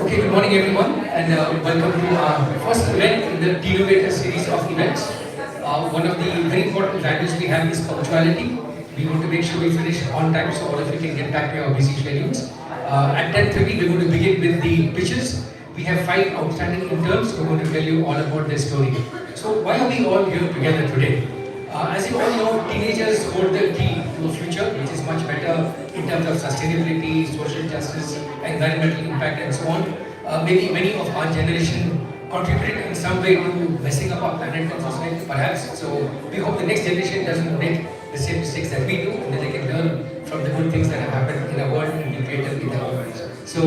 Okay, good morning everyone, and welcome to our first event in the Teenovators series of events. One of the very important values we have is punctuality. We want to make sure we finish on time so all of you can get back to your busy schedules. At 10:30 we're going to begin with the pitches. We have 5 outstanding interns who are going to tell you all about their story. So why are we all here together today? As you all know, teenagers hold the key to a future which is much better in terms of sustainability, social justice, environmental impact and so on. Maybe many of our generation contributed in some way to messing up our planet and society perhaps. So we hope the next generation doesn't make the same mistakes that we do and that they can learn from the good things that have happened in our world and be creative in our world. So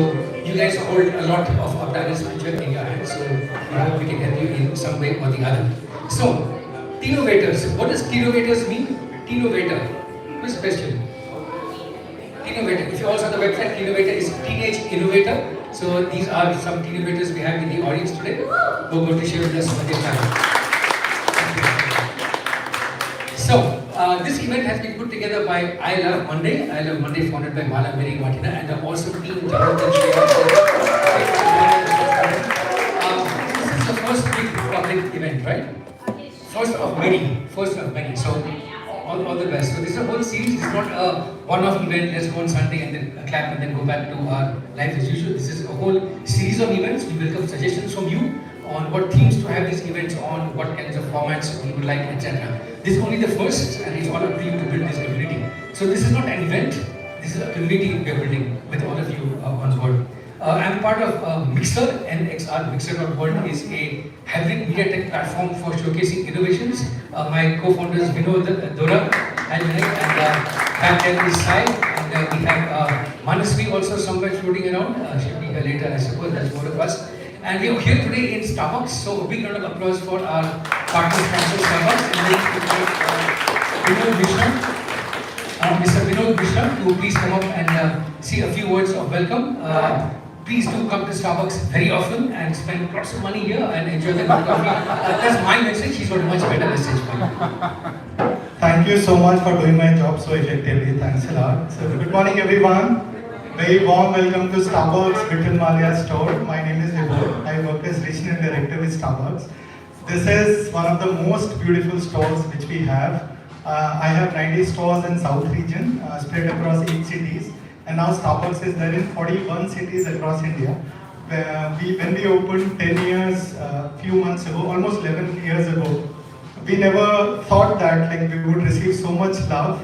you guys hold a lot of our planet's future in your hands, so we hope we can help you in some way or the other. So, Teenovators. What does Teenovators mean? Teenovator. First question. Teenovator. If you also on the website, Teenovator is teenage innovator. So these are some Teenovators we have in the audience today who are going to share with us what they've done. So this event has been put together by ILM Monday founded by Mala Mary Martina and also Team Jonathan Shreya. This is the first big public event, right? First of many. So all the best. So this is a whole series. It's not a one-off event. Let's go on Sunday and then clap and then go back to our life as usual. This is a whole series of events. We welcome suggestions from you on what themes to have these events on, what kinds of formats we would like, etc. This is only the first, and it's all up to you to build this community. So this is not an event. This is a community we are building with all of you on board. I'm part of ILM and MXR.world is a hybrid media tech platform for showcasing innovations. My co-founders Vinod, Dora, and back there is Sai, and we have Manasvi also somewhere floating around. She'll be here later, I suppose. That's more of us. And we are here today in Starbucks, so a big round of applause for our partner sponsor Starbucks. And Mr. Vinod Mishra, to please come up and say a few words of welcome. Please do come to Starbucks very often and spend lots of money here and enjoy the good coffee. That's my message. He's got a much better message for you. Thank you so much for doing my job so effectively. Thanks a lot. So good morning everyone. Very warm welcome to Starbucks Vittal Malia store. My name is Vibhor. I work as Regional Director with Starbucks. This is one of the most beautiful stores which we have. I have 90 stores in South region spread across 8 cities. And now Starbucks is there in 41 cities across India. When we opened 10 years, few months ago, almost 11 years ago, we never thought that we would receive so much love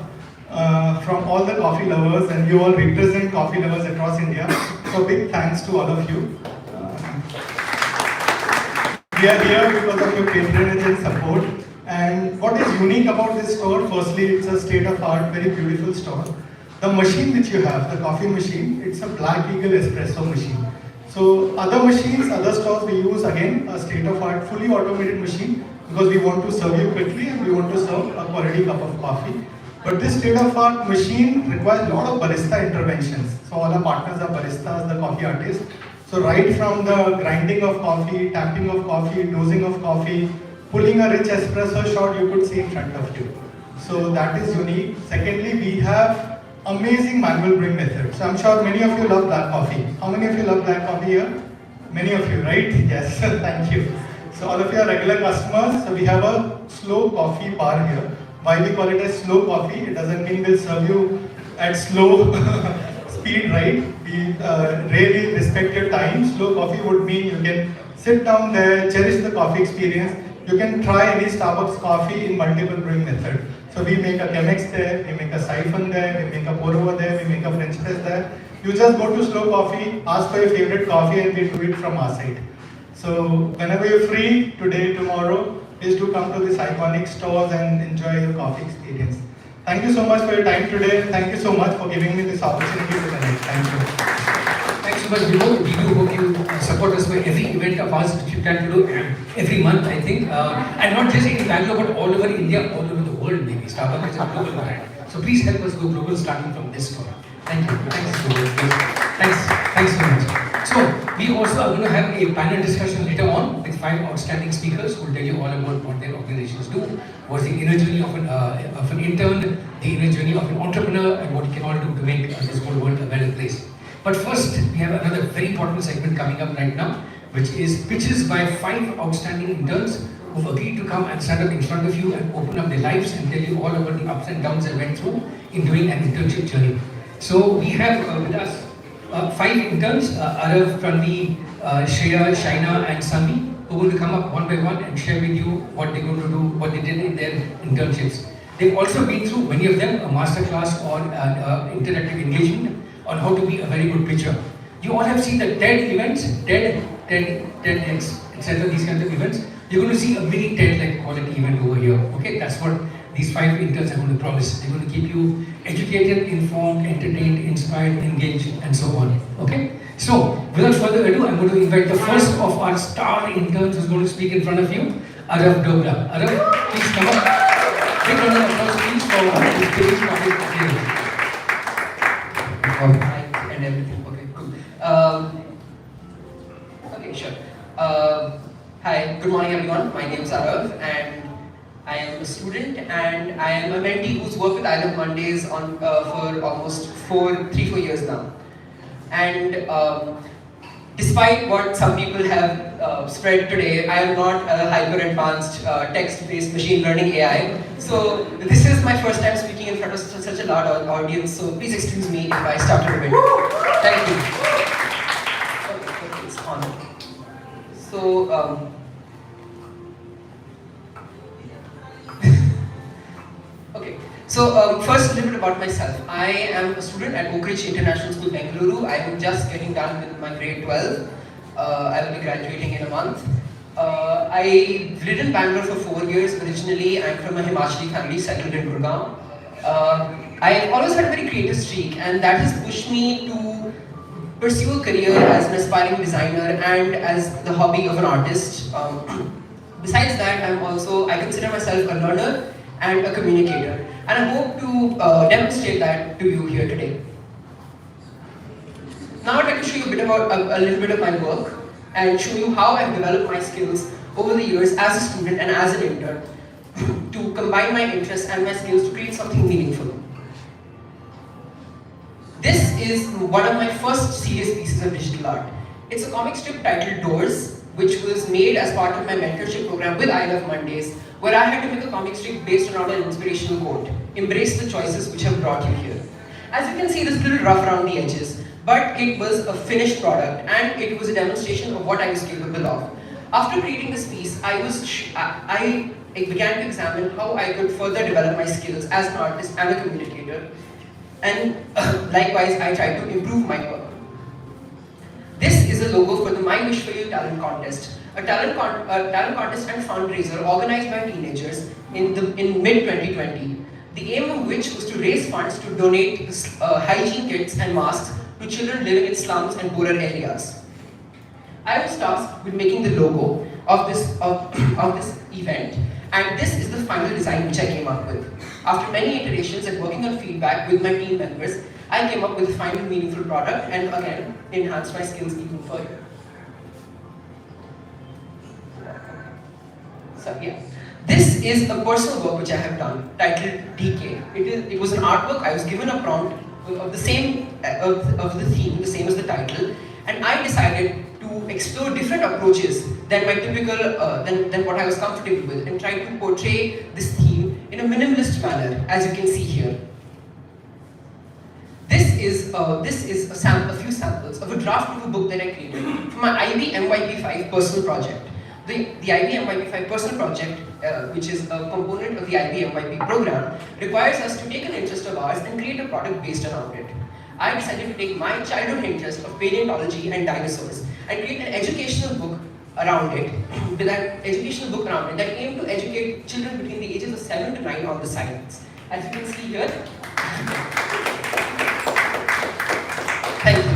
from all the coffee lovers, and you all represent coffee lovers across India. So big thanks to all of you. We are here because of your patronage and support. And what is unique about this store? Firstly, it's a state-of-art, very beautiful store. The machine which you have, the coffee machine, it's a Black Eagle espresso machine. So other machines, other stores, we use again a state-of-art, fully automated machine because we want to serve you quickly and we want to serve a quality cup of coffee. But this state-of-art machine requires a lot of barista interventions. So all our partners are baristas, the coffee artists. So right from the grinding of coffee, tapping of coffee, dosing of coffee, pulling a rich espresso shot you could see in front of you. So that is unique. Secondly, we have amazing manual brewing method. So I'm sure many of you love black coffee. How many of you love black coffee here? Many of you, right? Yes, thank you. So all of you are regular customers. So we have a slow coffee bar here. Why we call it a slow coffee? It doesn't mean we'll serve you at slow speed, right? We really respect your time. Slow coffee would mean you can sit down there, cherish the coffee experience. You can try any Starbucks coffee in multiple brewing method. So we make a Chemex there, we make a siphon there, we make a pour over there, we make a French press there. You just go to Slow Coffee, ask for your favorite coffee and we do it from our side. So whenever you're free, today, tomorrow, please do come to these iconic stores and enjoy your coffee experience. Thank you so much for your time today. Thank you so much for giving me this opportunity to connect. Thank you. Thanks so much, Vibhor. We do hope you support us for every event of ours which you plan to do every month, I think. And not just in Bangalore, but all over India, all over the world maybe. Starbucks is a global brand. So please help us go global starting from this store. Thank you. Thanks so much. So we also are going to have a panel discussion later on with 5 outstanding speakers who will tell you all about what their organizations do, what's the inner journey of an intern, the inner journey of an entrepreneur, and what you can all do to make this whole world a better place. But first, we have another very important segment coming up right now, which is pitches by 5 outstanding interns who've agreed to come and stand up in front of you and open up their lives and tell you all about the ups and downs they went through in doing an internship journey. So we have with us 5 interns, Arav, Pranvi, Shreya, Shaina and Sami, who will come up one by one and share with you what they're going to do, what they did in their internships. They've also been through, many of them, a masterclass on interactive engagement on how to be a very good pitcher. You all have seen the TED events, TEDx, etc. These kinds of events. You're going to see a mini TED-like quality event over here. Okay, that's what these 5 interns are going to promise. They're going to keep you educated, informed, entertained, inspired, engaged, and so on. Okay? So, without further ado, I'm going to invite the first of our star interns who's going to speak in front of you, Arav Dogra. Arav, please come up. Big round of applause, please, for this great topic of here. Hi, and everything. Okay, cool. Okay, sure. Hi, good morning, everyone. My name is Arav, and I am a student, and I am a mentee who's worked with ILM Mondays on for almost 3-4 years now. And despite what some people have spread today, I am not a hyper-advanced text-based machine learning AI. So this is my first time speaking in front of such a large audience, so please excuse me if I stutter a bit. Thank you. Okay, it's on. So, okay. So first, a little bit about myself. I am a student at Oak Ridge International School, Bengaluru. I am just getting done with my grade 12. I will be graduating in a month. I lived in Bangalore for 4 years originally. I'm from a Himachali family settled in Gurgaon. I always had a very creative streak, and that has pushed me to pursue a career as an aspiring designer and as the hobby of an artist. Besides that, I consider myself a learner and a communicator, and I hope to demonstrate that to you here today. Now I'd like to show you a little bit of my work and show you how I've developed my skills over the years as a student and as an intern to combine my interests and my skills to create something meaningful. This is one of my first serious pieces of digital art. It's a comic strip titled Doors, which was made as part of my mentorship program with ILM Mondays, where I had to make a comic strip based around an inspirational quote: "Embrace the choices which have brought you here." As you can see, it's a little rough around the edges, but it was a finished product and it was a demonstration of what I was capable of. After creating this piece, I began to examine how I could further develop my skills as an artist and a communicator, and likewise, I tried to improve my work. This is a logo for the My Wish For You talent contest, a talent contest and fundraiser organized by teenagers in mid-2020. The aim of which was to raise funds to donate hygiene kits and masks to children living in slums and poorer areas. I was tasked with making the logo of this event, and this is the final design which I came up with. After many iterations and working on feedback with my team members, I came up with a final meaningful product and again enhanced my skills even further. So yeah, this is a personal work which I have done titled DK. It was an artwork. I was given a prompt of the same of the theme, the same as the title, and I decided to explore different approaches than my typical than what I was comfortable with, and try to portray this theme in a minimalist manner, as you can see here. This is a few samples of a draft of a book that I created for my IB MYP5 personal project. The IB MYP5 personal project, which is a component of the IB MYP program, requires us to take an interest of ours and create a product based around it. I decided to take my childhood interest of paleontology and dinosaurs and create an educational book around it, that aimed to educate children between the ages of 7 to 9 on the science. As you can see here, thank you.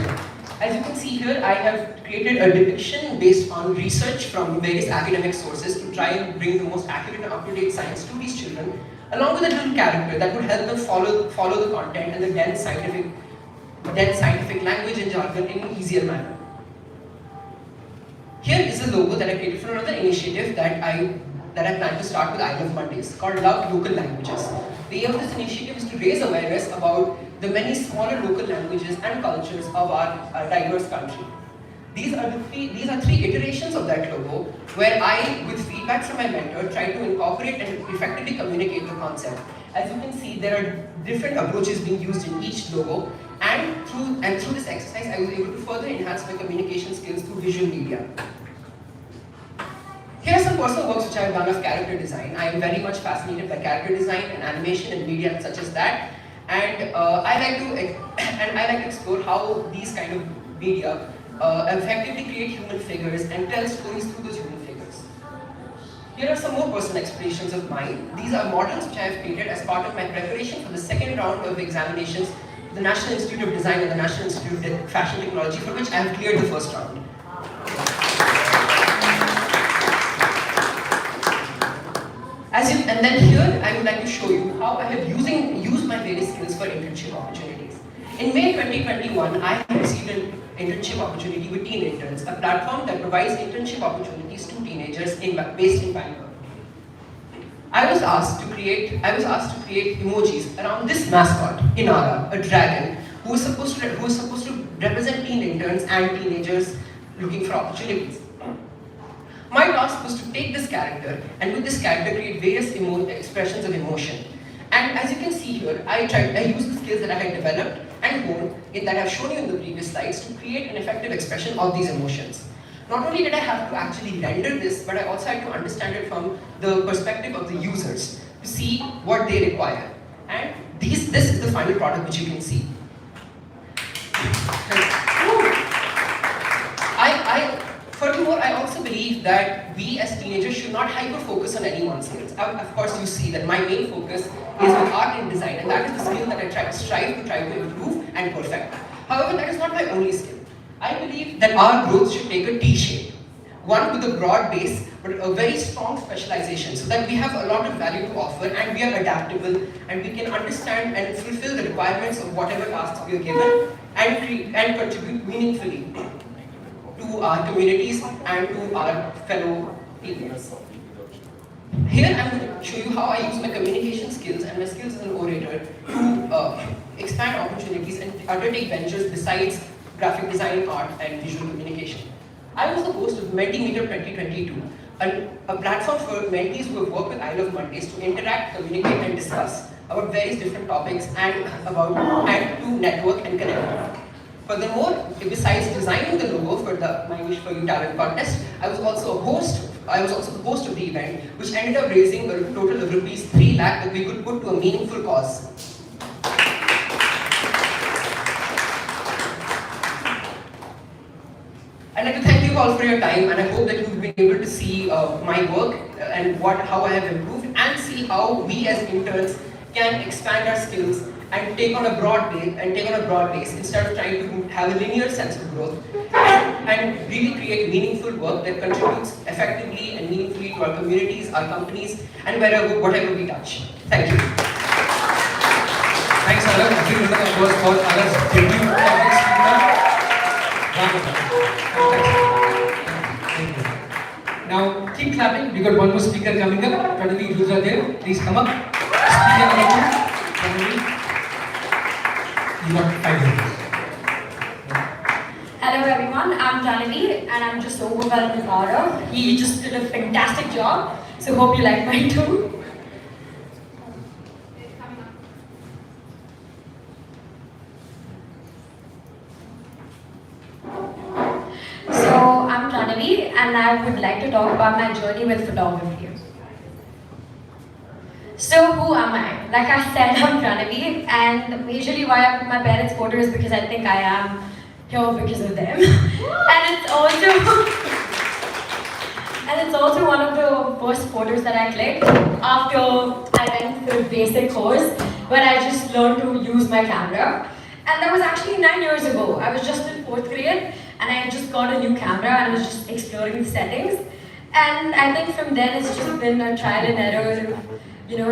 As you can see here, I have created a depiction based on research from various academic sources to try and bring the most accurate and up-to-date science to these children, along with a little character that would help them follow the content and the dense scientific language and jargon in an easier manner. Here is a logo that I created for another initiative that I plan to start with ILM Mondays, called Love Local Languages. The aim of this initiative is to raise awareness about the many smaller local languages and cultures of our diverse country. These are three iterations of that logo where I, with feedback from my mentor, try to incorporate and effectively communicate the concept. As you can see, there are different approaches being used in each logo, and through this exercise, I was able to further enhance my communication skills through visual media. Here are some personal works which I have done of character design. I am very much fascinated by character design and animation and media such as that, and I like to explore how these kind of media effectively create human figures and tell stories through those human figures. Here are some more personal expressions of mine. These are models which I have created as part of my preparation for the second round of examinations, the National Institute of Design and the National Institute of Fashion Technology, for which I have cleared the first round. And then here, I would like to show you how I have used my various skills for internship opportunities. In May 2021, I received an internship opportunity with TeenInterns, a platform that provides internship opportunities to teenagers based in Bangalore. I was asked to create emojis around this mascot, Inara, a dragon, who is supposed to represent teen interns and teenagers looking for opportunities. My task was to take this character and with this character create various expressions of emotion. And as you can see here, I used the skills that I had developed and honed that I have shown you in the previous slides to create an effective expression of these emotions. Not only did I have to actually render this, but I also had to understand it from the perspective of the users to see what they require. And this is the final product which you can see. Furthermore, I also believe that we as teenagers should not hyper-focus on any one skill. Of course, you see that my main focus is on art and design, and that is the skill that I strive to improve and perfect. However, that is not my only skill. I believe that our growth should take a T-shape. One with a broad base, but a very strong specialization, so that we have a lot of value to offer and we are adaptable and we can understand and fulfill the requirements of whatever tasks we are given and contribute meaningfully to our communities and to our fellow teammates. Here I'm going to show you how I use my communication skills and my skills as an orator to expand opportunities and undertake ventures besides graphic design, art, and visual communication. I was the host of Mentimeter 2022, a platform for mentees who have worked with ILM and Mondays to interact, communicate, and discuss about various different topics and to network and connect. Furthermore, besides designing the logo for the My Wish for You talent contest, I was also the host of the event, which ended up raising a total of rupees 3 lakh that we could put to a meaningful cause. I'd like to thank you all for your time, and I hope that you've been able to see my work and how I have improved, and see how we as interns can expand our skills and take on a broad base instead of trying to have a linear sense of growth, and really create meaningful work that contributes effectively and meaningfully to our communities, our companies, and whatever we touch. Thank you. Thanks, Alar. I think that was for Alar's debut public speaker. Thank you. Now, keep clapping. We got one more speaker coming up. Pranavi, you are there. Please come up. Speaker number 2. Pranavi. You got 5 minutes. Hello everyone, I'm Janavi and I'm just overwhelmed with Aura. He just did a fantastic job, so hope you like mine too. So I'm Janavi and I would like to talk about my journey with photography. So who am I? Like I said, I'm Pranavi, and majorly why I put my parents' photo is because I think I am here because of them. And it's also one of the first photos that I clicked after I went through a basic course where I just learned to use my camera. And that was actually 9 years ago. I was just in 4th grade and I just got a new camera and I was just exploring the settings. And I think from then it's just been a trial and error.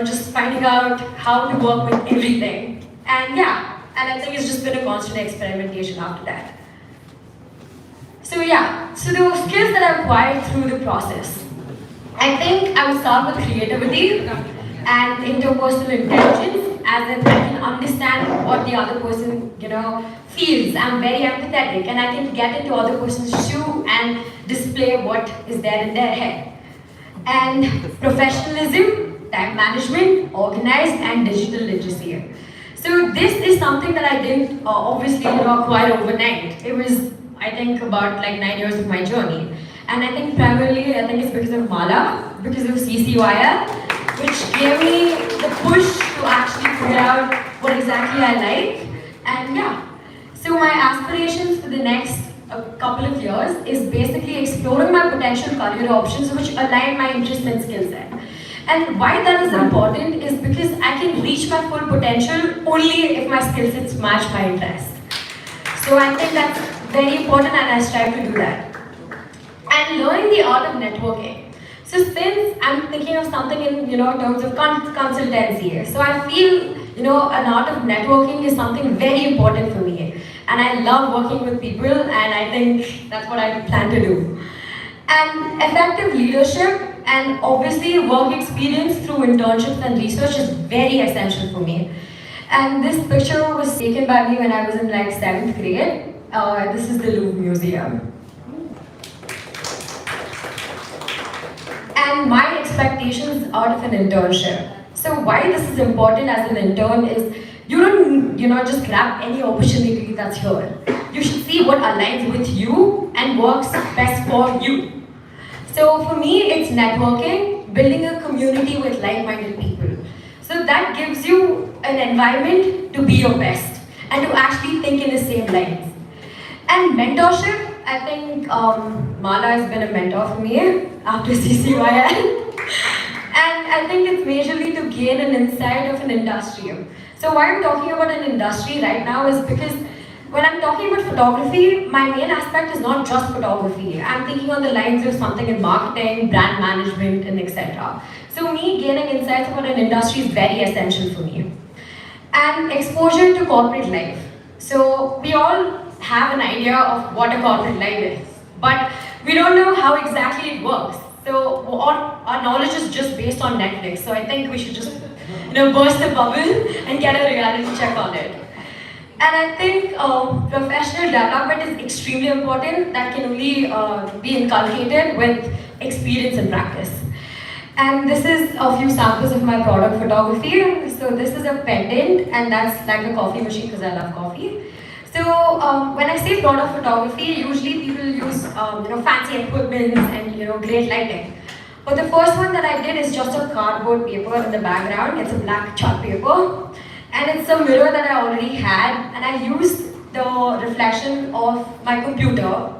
Just finding out how to work with everything. And yeah, and I think it's just been a constant experimentation after that. So the skills that I acquired through the process. I think I would start with creativity and interpersonal intelligence as in I can understand what the other person, feels. I'm very empathetic and I can get into other person's shoe and display what is there in their head. And professionalism, time management, organized, and digital literacy. So this is something that I didn't obviously acquire overnight. It was, I think, about like 9 years of my journey. And I think primarily, it's because of Mala, because of CCYL, which gave me the push to actually figure out what exactly I like. And yeah, so my aspirations for the next couple of years is basically exploring my potential career options which align my interests and skill set. And why that is important is because I can reach my full potential only if my skill sets match my interests. So I think that's very important and I strive to do that. And learning the art of networking. So since I'm thinking of something in terms of consultancy, so I feel an art of networking is something very important for me. And I love working with people and I think that's what I plan to do. And effective leadership and obviously work experience through internships and research is very essential for me. And this picture was taken by me when I was in like 7th grade. This is the Louvre Museum. And my expectations out of an internship. So why this is important as an intern is you don't just grab any opportunity that's here. You should see what aligns with you and works best for you. So for me, it's networking, building a community with like-minded people. So that gives you an environment to be your best and to actually think in the same lines. And mentorship, I think Mala has been a mentor for me after CCYL. And I think it's majorly to gain an insight of an industry. So why I'm talking about an industry right now is because when I'm talking about photography, my main aspect is not just photography. I'm thinking on the lines of something in marketing, brand management, and etc. So me gaining insights about an industry is very essential for me. And exposure to corporate life. So we all have an idea of what a corporate life is, but we don't know how exactly it works. So our knowledge is just based on Netflix. So I think we should just burst the bubble and get a reality check on it. And I think professional development is extremely important. That can only be inculcated with experience and practice. And this is a few samples of my product photography. So this is a pendant, and that's like a coffee machine because I love coffee. So when I say product photography, usually people use fancy equipment and great lighting. But the first one that I did is just a cardboard paper in the background. It's a black chart paper. And it's a mirror that I already had, and I used the reflection of my computer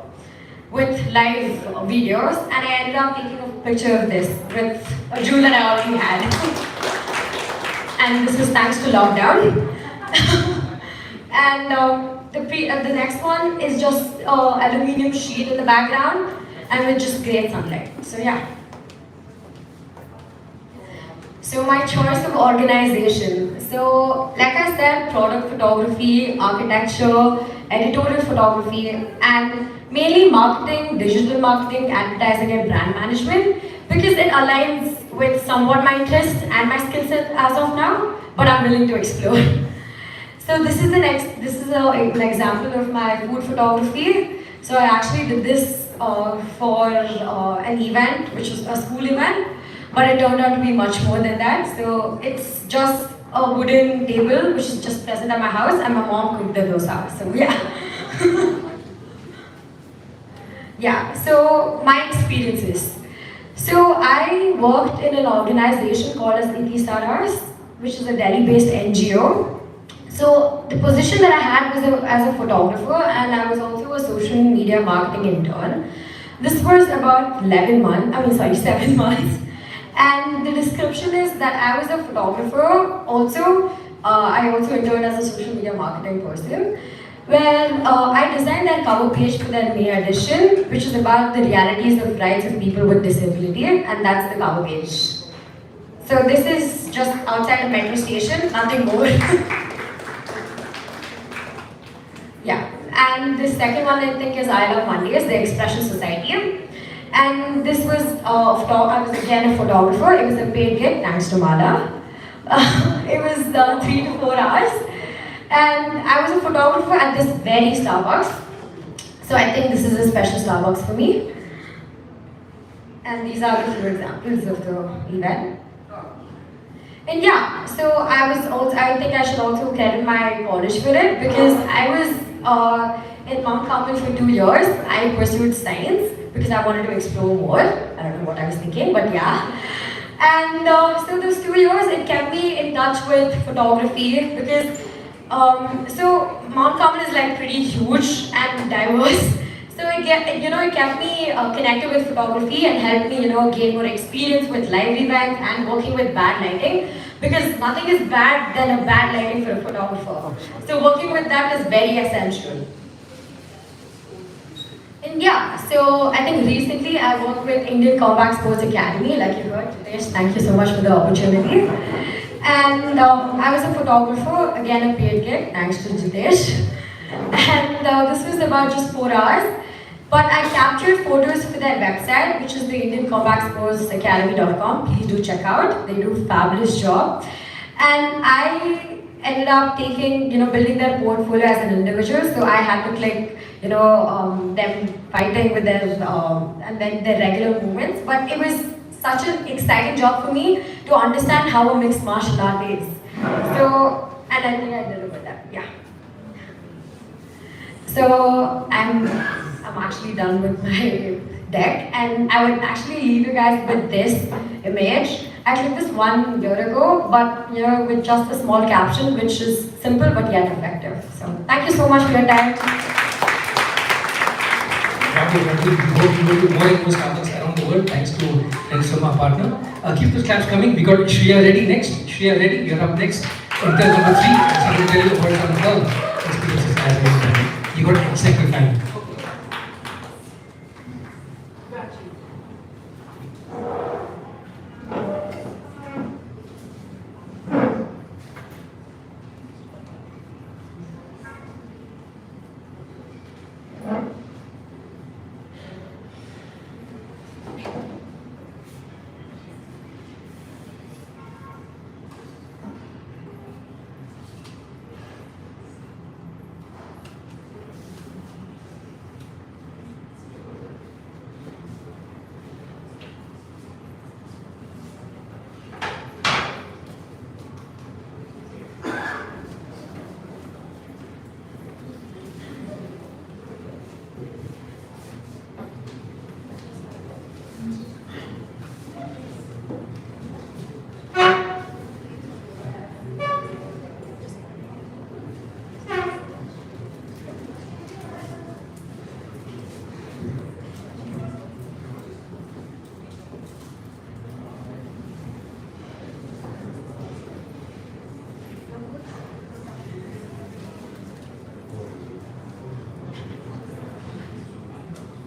with live videos, and I ended up taking a picture of this with a jewel that I already had. And this is thanks to lockdown. And the next one is just aluminium sheet in the background and with just great sunlight. So yeah. So my choice of organization. So like I said, product photography, architecture, editorial photography, and mainly marketing, digital marketing, advertising, and brand management, because it aligns with somewhat my interests and my skill set as of now, but I'm willing to explore. So this is an example of my food photography. So I actually did this for an event, which was a school event. But it turned out to be much more than that. So it's just a wooden table which is just present at my house, and my mom cooked the dosa. So yeah. Yeah, so my experiences. So I worked in an organization called as Internship, which is a Delhi-based NGO. So the position that I had was as a photographer, and I was also a social media marketing intern. This was about 7 months. And the description is that I was a photographer. I also interned as a social media marketing person, where I designed their cover page for their May edition, which is about the realities of rights of people with disability, and that's the cover page. So this is just outside the metro station, nothing more. Yeah, and the second one I think is ILM Mondays, the Expression Society. And this was, I was again a photographer. It was a paid gig, thanks to Mala. It was 3 to 4 hours. And I was a photographer at this very Starbucks. So I think this is a special Starbucks for me. And these are the few examples of the event. And yeah, so I think I should also credit my college for it, because I was in Mount Carmel for 2 years. I pursued science because I wanted to explore more. I don't know what I was thinking, but yeah. And so those 2 years, it kept me in touch with photography, because so Mount Carmel is like pretty huge and diverse. So it kept me connected with photography and helped me, gain more experience with live events and working with bad lighting, because nothing is bad than a bad lighting for a photographer. So working with that is very essential. And yeah, so I think recently I worked with Indian Combat Sports Academy, like you heard, Jitesh. Thank you so much for the opportunity. And I was a photographer, again a paid gig, thanks to Jitesh. And this was about just 4 hours. But I captured photos for their website, which is the Indian Combat Sports Academy.com. Please do check out. They do a fabulous job. And I ended up building their portfolio as an individual. So I had to click, them fighting with their, and then their regular movements. But it was such an exciting job for me to understand how a mixed martial art is. So, and I think I delivered that, yeah. So I'm actually done with my deck, and I would actually leave you guys with this image. I took this 1 year ago, but with just a small caption, which is simple but yet effective. So thank you so much for your time. We hope you will do more and more Starbucks around the world, thanks to my partner. Keep those claps coming. We got Shreya ready next. Shreya ready, you're up next. Intern number 3, I'm going to tell you about some of the experiences as well. You got exactly fine.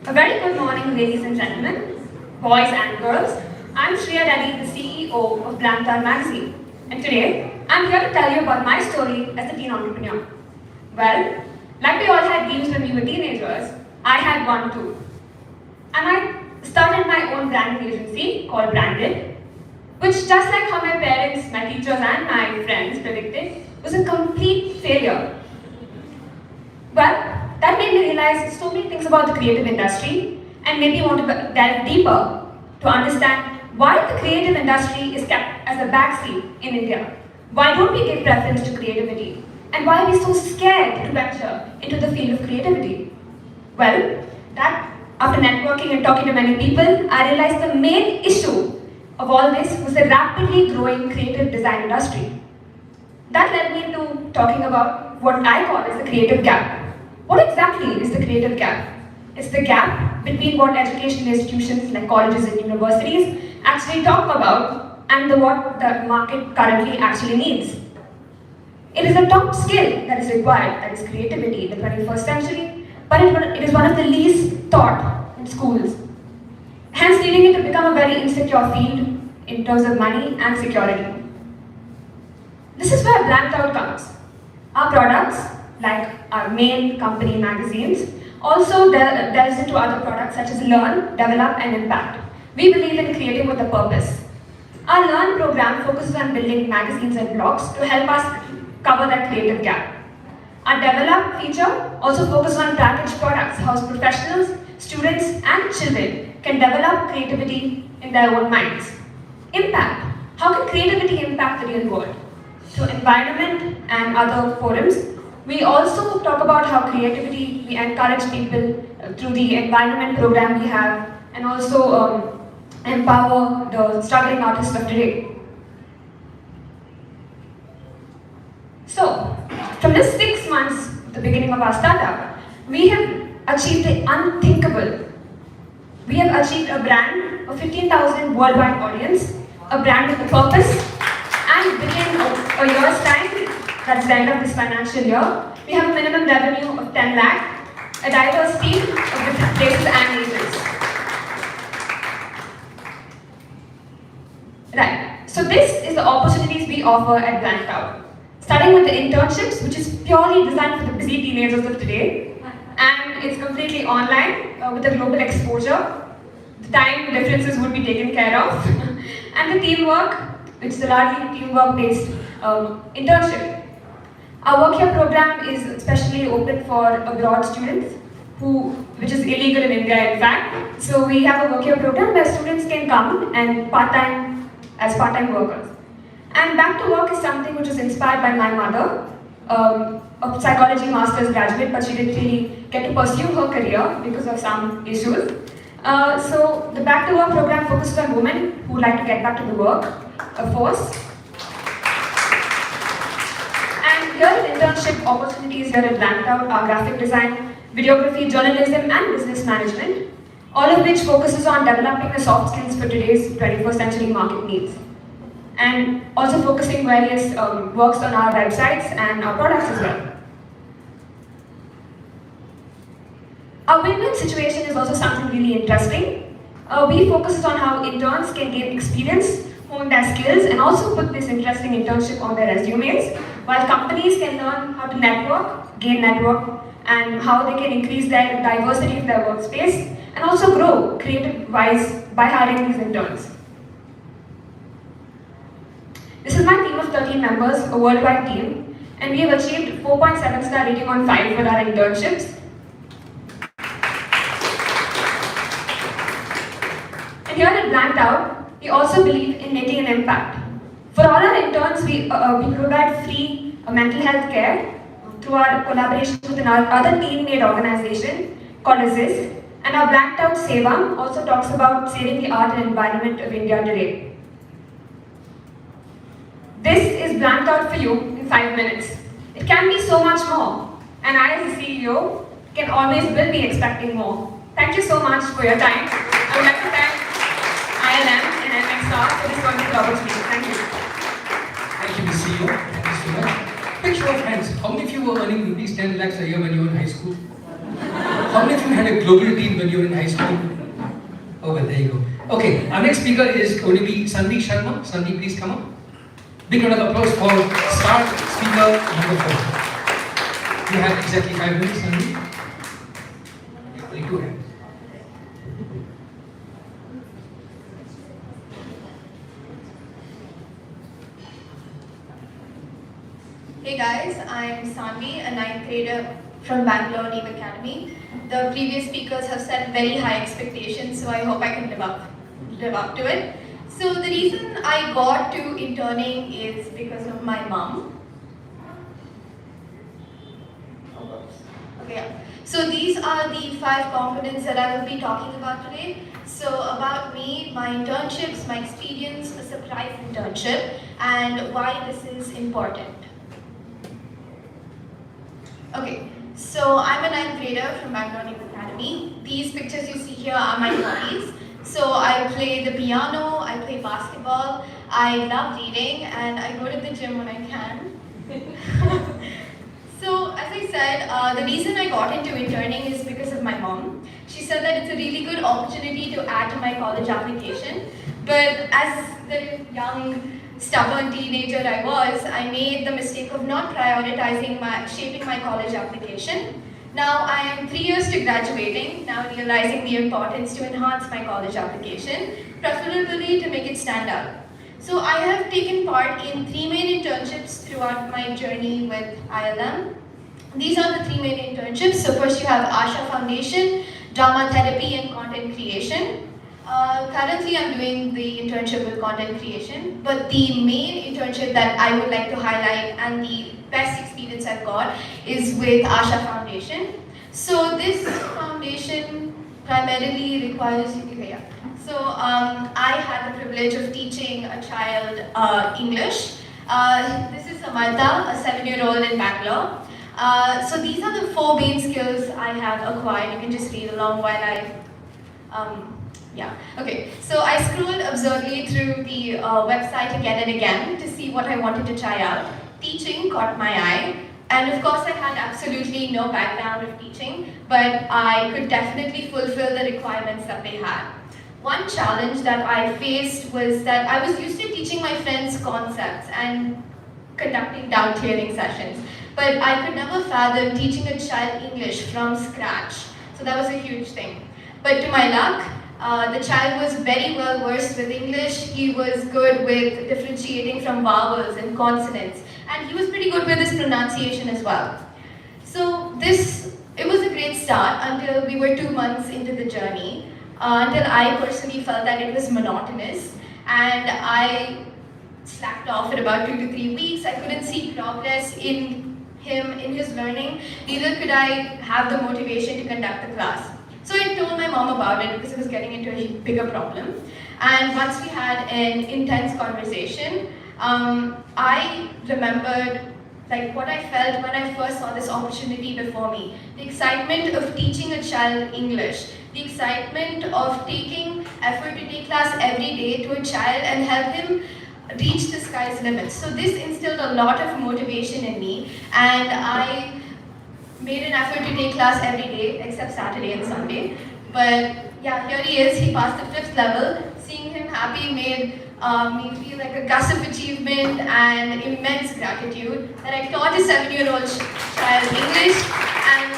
A very good morning, ladies and gentlemen, boys and girls. I'm Shreya Reddy, the CEO of Blantar Magazine. And today, I'm here to tell you about my story as a teen entrepreneur. Well, like we all had dreams when we were teenagers, I had one too. And I started my own branding agency called Branded, which, just like how my parents, my teachers, and my friends predicted, was a complete failure. Well, that made me realize so many things about the creative industry, and made me want to delve deeper to understand why the creative industry is kept as a backseat in India. Why don't we give preference to creativity? And why are we so scared to venture into the field of creativity? Well, after networking and talking to many people, I realized the main issue of all this was the rapidly growing creative design industry. That led me to talking about what I call as the creative gap. What exactly is the creative gap? It's the gap between what educational institutions like colleges and universities actually talk about and what the market currently actually needs. It is a top skill that is required, that is creativity in the 21st century, but it is one of the least taught in schools, hence leading it to become a very insecure field in terms of money and security. This is where Blanked Out comes. Our products, like our main company magazines, also delves into other products such as Learn, Develop, and Impact. We believe in creating with a purpose. Our Learn program focuses on building magazines and blogs to help us cover that creative gap. Our Develop feature also focuses on packaged products, how professionals, students, and children can develop creativity in their own minds. Impact. How can creativity impact the real world? Through environment and other forums. We also talk about how creativity, we encourage people through the environment program we have, and also empower the struggling artists of today. So, from this 6 months, the beginning of our startup, we have achieved the unthinkable. We have achieved a brand of 15,000 worldwide audience, a brand with a purpose, and within a year's time, that's the end of this financial year, we have a minimum revenue of 10 lakh, a diverse team of different places and ages. Right, so this is the opportunities we offer at Blank Tower. Starting with the internships, which is purely designed for the busy teenagers of today, and it's completely online with a global exposure. The time differences would be taken care of. And the teamwork, which is a largely teamwork-based internship. Our Work Here program is especially open for abroad students, which is illegal in India, in fact. So we have a Work Here program where students can come and as part-time workers. And Back to Work is something which was inspired by my mother, a psychology master's graduate, but she didn't really get to pursue her career because of some issues. So the Back to Work program focuses on women who like to get back to the workforce. And here are internship opportunities here at Blank Tower are graphic design, videography, journalism, and business management, all of which focuses on developing the soft skills for today's 21st century market needs. And also focusing various works on our websites and our products as well. Our win-win situation is also something really interesting. We focus on how interns can gain experience, hone their skills, and also put this interesting internship on their resumes, while companies can learn how to gain network, and how they can increase their diversity of their workspace, and also grow creative-wise by hiring these interns. This is my team of 13 members, a worldwide team, and we have achieved 4.7 star rating on 5 for our internships. And here at Blank Tower, we also believe in making an impact. For all our interns, we provide free mental health care through our collaboration with another team-made organization called Assist, and our Blank Tower Seva also talks about saving the art and environment of India today. This is Blank Out for you in 5 minutes. It can be so much more, and I as a CEO will be expecting more. Thank you so much for your time. I would like to thank ILM and MXR for this wonderful opportunity. Thank you. Thank you, Ms. CEO. Thank you so much. Quick show of hands. How many of you were earning rupees 10 lakhs a year when you were in high school? How many of you had a global team when you were in high school? Oh, well, there you go. Okay, our next speaker is going to be Sandeep Sharma. Sandeep, please come up. Big round of applause for star speaker number 4. You have exactly 5 minutes, Sandeep. Only 2 hands. Hey guys, I'm Sanvi, a 9th grader from Bangalore Neem Academy. The previous speakers have set very high expectations, so I hope I can live up to it. So the reason I got to interning is because of my mom. Okay, yeah. So these are the 5 components that I will be talking about today. So about me, my internships, my experience, a surprise internship, and why this is important. Okay, so I'm a 9th grader from Bangalore Neem Academy. These pictures you see here are my hobbies. So I play the piano, I play basketball, I love reading, and I go to the gym when I can. So as I said, the reason I got into interning is because of my mom. She said that it's a really good opportunity to add to my college application. But as the young, stubborn teenager I was, I made the mistake of not prioritizing shaping my college application. Now I am 3 years to graduating, now realizing the importance to enhance my college application, preferably to make it stand out. So I have taken part in 3 main internships throughout my journey with ILM. These are the 3 main internships. So first you have Asha Foundation, Drama Therapy and Content Creation. Currently I'm doing the internship with content creation, but the main internship that I would like to highlight and the best experience I've got is with Asha Foundation. So this foundation primarily requires, So I had the privilege of teaching a child English. This is Samartha, a 7-year-old in Bangalore. So these are the 4 main skills I have acquired. You can just read along while I Okay, so I scrolled absurdly through the website again and again to see what I wanted to try out. Teaching caught my eye, and of course I had absolutely no background of teaching, but I could definitely fulfill the requirements that they had. One challenge that I faced was that I was used to teaching my friends concepts and conducting down-tiering sessions, but I could never fathom teaching a child English from scratch, so that was a huge thing. But to my luck, the child was very well versed with English. He was good with differentiating from vowels and consonants, and he was pretty good with his pronunciation as well. So it was a great start until we were 2 months into the journey, until I personally felt that it was monotonous, and I slacked off at about 2 to 3 weeks. I couldn't see progress in him, in his learning, neither could I have the motivation to conduct the class. So I told my mom about it because it was getting into a bigger problem. And once we had an intense conversation, I remembered what I felt when I first saw this opportunity before me. The excitement of teaching a child English, the excitement of taking effort to take class every day to a child and help him reach the sky's limit. So this instilled a lot of motivation in me, and I made an effort to take class every day except Saturday and Sunday. But yeah, here he is. He passed the 5th level. Seeing him happy made me feel like a gust of achievement and immense gratitude that I taught a 7-year-old child English, and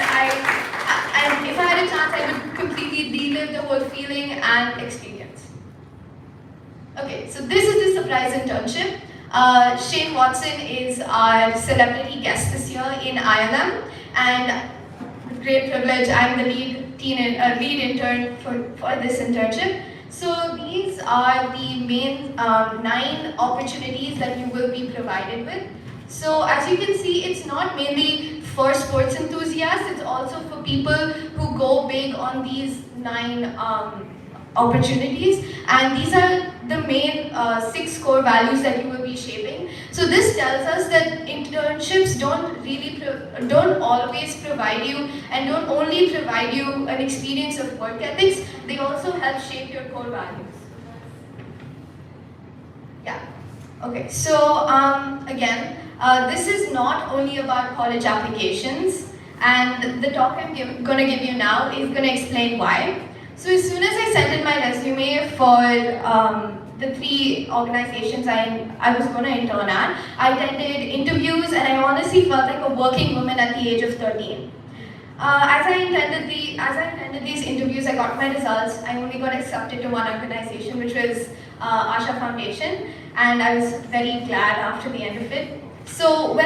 if I had a chance, I would completely relive the whole feeling and experience. Okay, so this is the surprise internship. Shane Watson is our celebrity guest this year in ILM, and with great privilege, I'm the lead intern for this internship. So these are the main 9 opportunities that you will be provided with. So as you can see, it's not mainly for sports enthusiasts, it's also for people who go big on these 9 opportunities, and these are the main 6 core values that you will be shaping. So this tells us that internships don't always provide you and don't only provide you an experience of work ethics, they also help shape your core values. Yeah. Okay. So again, this is not only about college applications, and the talk I'm going to give you now is going to explain why. So as soon as I sent in my resume for the 3 organizations I was going to intern at, I attended interviews, and I honestly felt like a working woman at the age of 13. As I attended these interviews, I got my results. I only got accepted to one organization, which was Asha Foundation, and I was very glad after the end of it. So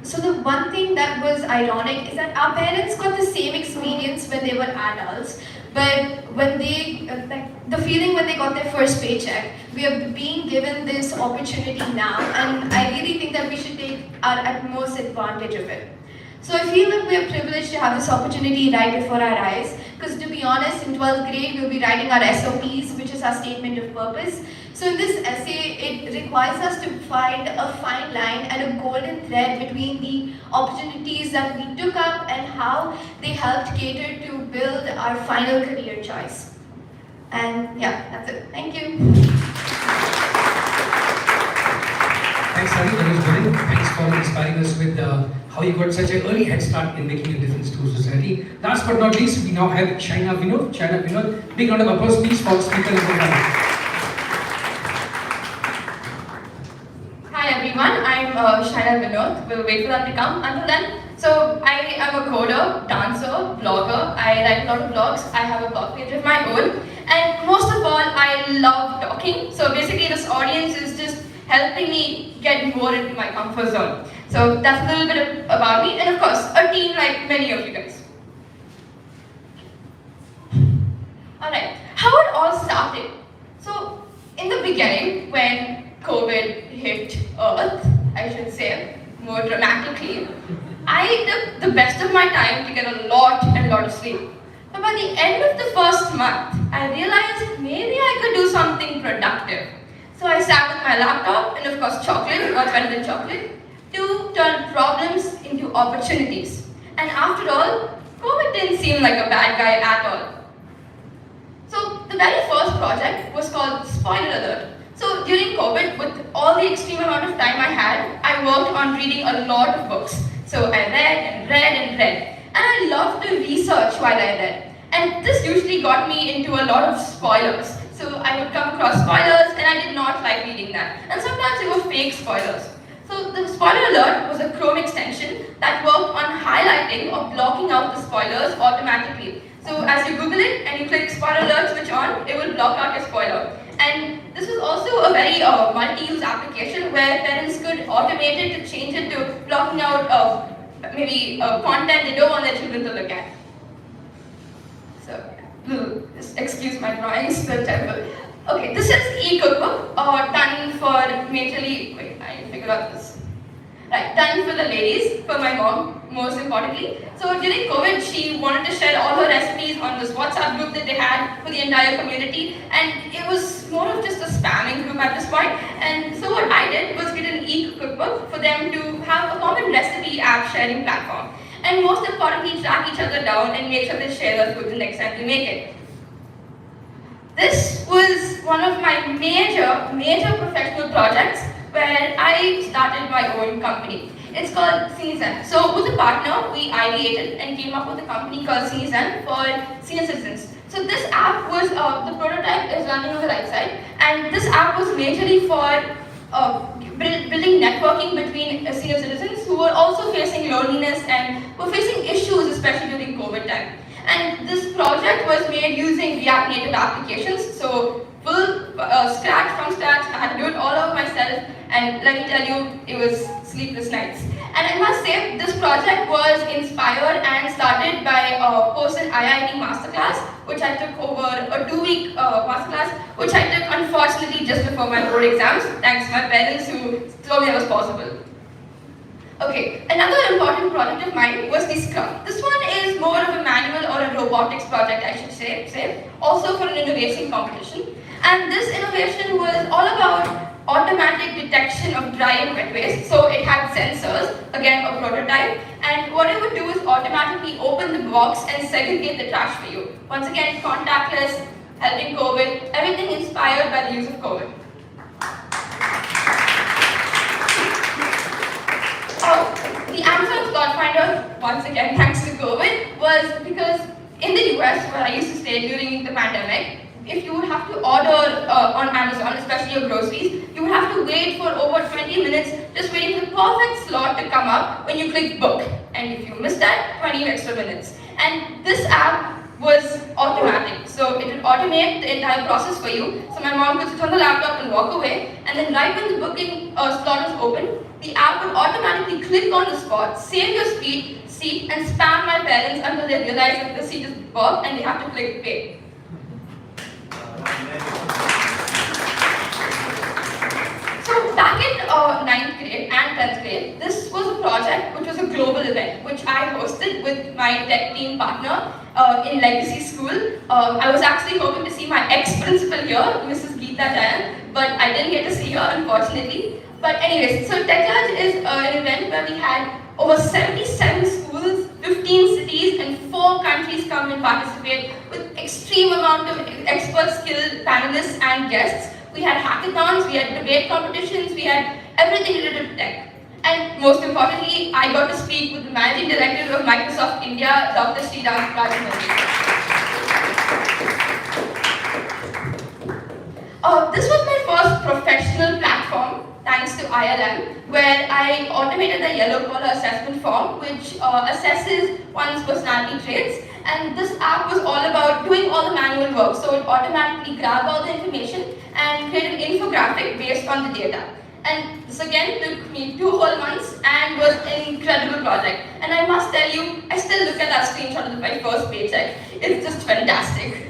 so the one thing that was ironic is that our parents got the same experience when they were adults, but when the feeling when they got their first paycheck, we are being given this opportunity now, and I really think that we should take our utmost advantage of it. So I feel that we are privileged to have this opportunity right before our eyes, because to be honest, in 12th grade, we'll be writing our SOPs, which is our statement of purpose. So in this essay, it requires us to find a fine line and a golden thread between the opportunities that we took up and how they helped cater to build our final career choice. And yeah, that's it. Thank you. Thanks, Sari. That was brilliant. Thanks for inspiring us with how you got such an early head start in making a difference to society. Last but not least, we now have Shaina Vinod. Big round of applause, please, for speaker number 1. Hi everyone, I'm Shaina Vinod. We'll wait for that to come. Until then, so I am a coder, dancer, blogger. I write a lot of blogs. I have a blog page of my own. And most of all, I love talking. So basically, this audience is just helping me get more into my comfort zone. So that's a little bit about me. And of course, a team like many of you guys. Alright, how it all started. So, in the beginning, when COVID hit Earth, I should say, more dramatically, I took the best of my time to get a lot of sleep. But by the end of the first month, I realized maybe I could do something productive. So I sat with my laptop and of course chocolate, what's better than chocolate, to turn problems into opportunities. And after all, COVID didn't seem like a bad guy at all. So the very first project was called Spoiler Alert. So during COVID, with all the extreme amount of time I had, I worked on reading a lot of books. So I read and read and read. And I loved to research while I read. And this usually got me into a lot of spoilers. So I would come across spoilers and I did not like reading that. And sometimes they were fake spoilers. So the Spoiler Alert was a Chrome extension that worked on highlighting or blocking out the spoilers automatically. So as you Google it and you click Spoiler Alert switch on, it will block out your spoiler. And this was also a very multi-use application where parents could automate it to change it to blocking out maybe content they don't want their children to look at. So, just excuse my drawings, the temple. Okay, this is e-cookbook, done for majorly, wait, I figured out this. Right, done for the ladies, for my mom, most importantly. So during COVID, she wanted to share all her recipes on this WhatsApp group that they had for the entire community. And it was more of just a spamming group at this point. And so what I did was get an e-cookbook for them to have a common recipe app sharing platform. And most importantly, track each other down and make sure they share their food the next time they make it. This was one of my major professional projects where I started my own company. It's called CineZen. So with a partner, we ideated and came up with a company called CineZen for senior citizens. So this app was, the prototype is running on the right side, and this app was majorly for building networking between senior citizens who were also facing loneliness and were facing issues, especially during COVID time. And this project was made using React Native applications, so full from scratch. I had to do it all over myself, and let me tell you, it was sleepless nights. And I must say, this project was inspired and started by a post-IIT masterclass, which I took over a 2-week masterclass, which I took unfortunately just before my board exams, thanks to my parents who told me it was possible. Okay, another important project of mine was the Scrum. This one is more of a manual or a robotics project, I should say, also for an innovation competition. And this innovation was all about automatic detection of dry and wet waste. So it had sensors, again a prototype, and what it would do is automatically open the box and segregate the trash for you. Once again, contactless, helping COVID, everything inspired by the use of COVID. The Amazon slot finder, once again thanks to COVID, was because in the US, where I used to stay during the pandemic, if you would have to order on Amazon, especially your groceries, you would have to wait for over 20 minutes just waiting for the perfect slot to come up when you click book. And if you miss that, 20 extra minutes. And this app was automatic. So it would automate the entire process for you. So my mom could sit on the laptop and walk away, and then right when the booking slot is open, the app would automatically click on the spot, save your seat, and spam my parents until they realize that the seat is booked and they have to click pay. So back in 9th grade and 10th grade, this was a project which was a global event, which I hosted with my tech team partner in Legacy School. I was actually hoping to see my ex-principal here, Mrs. Geeta Jayan, but I didn't get to see her, unfortunately. But anyways, so TechLodge is an event where we had over 77 schools, 15 cities, and 4 countries come and participate with extreme amount of expert skilled panelists and guests. We had hackathons, we had debate competitions, we had everything related to tech. And most importantly, I got to speak with the Managing Director of Microsoft India, Dr. Sriram Rajamouli. This was my first professional platform, thanks to ILM, where I automated the yellow collar assessment form, which assesses one's personality traits. And this app was all about doing all the manual work. So it automatically grabbed all the information and created an infographic based on the data. And this again took me 2 whole months and was an incredible project. And I must tell you, I still look at that screenshot of my first paycheck. It's just fantastic.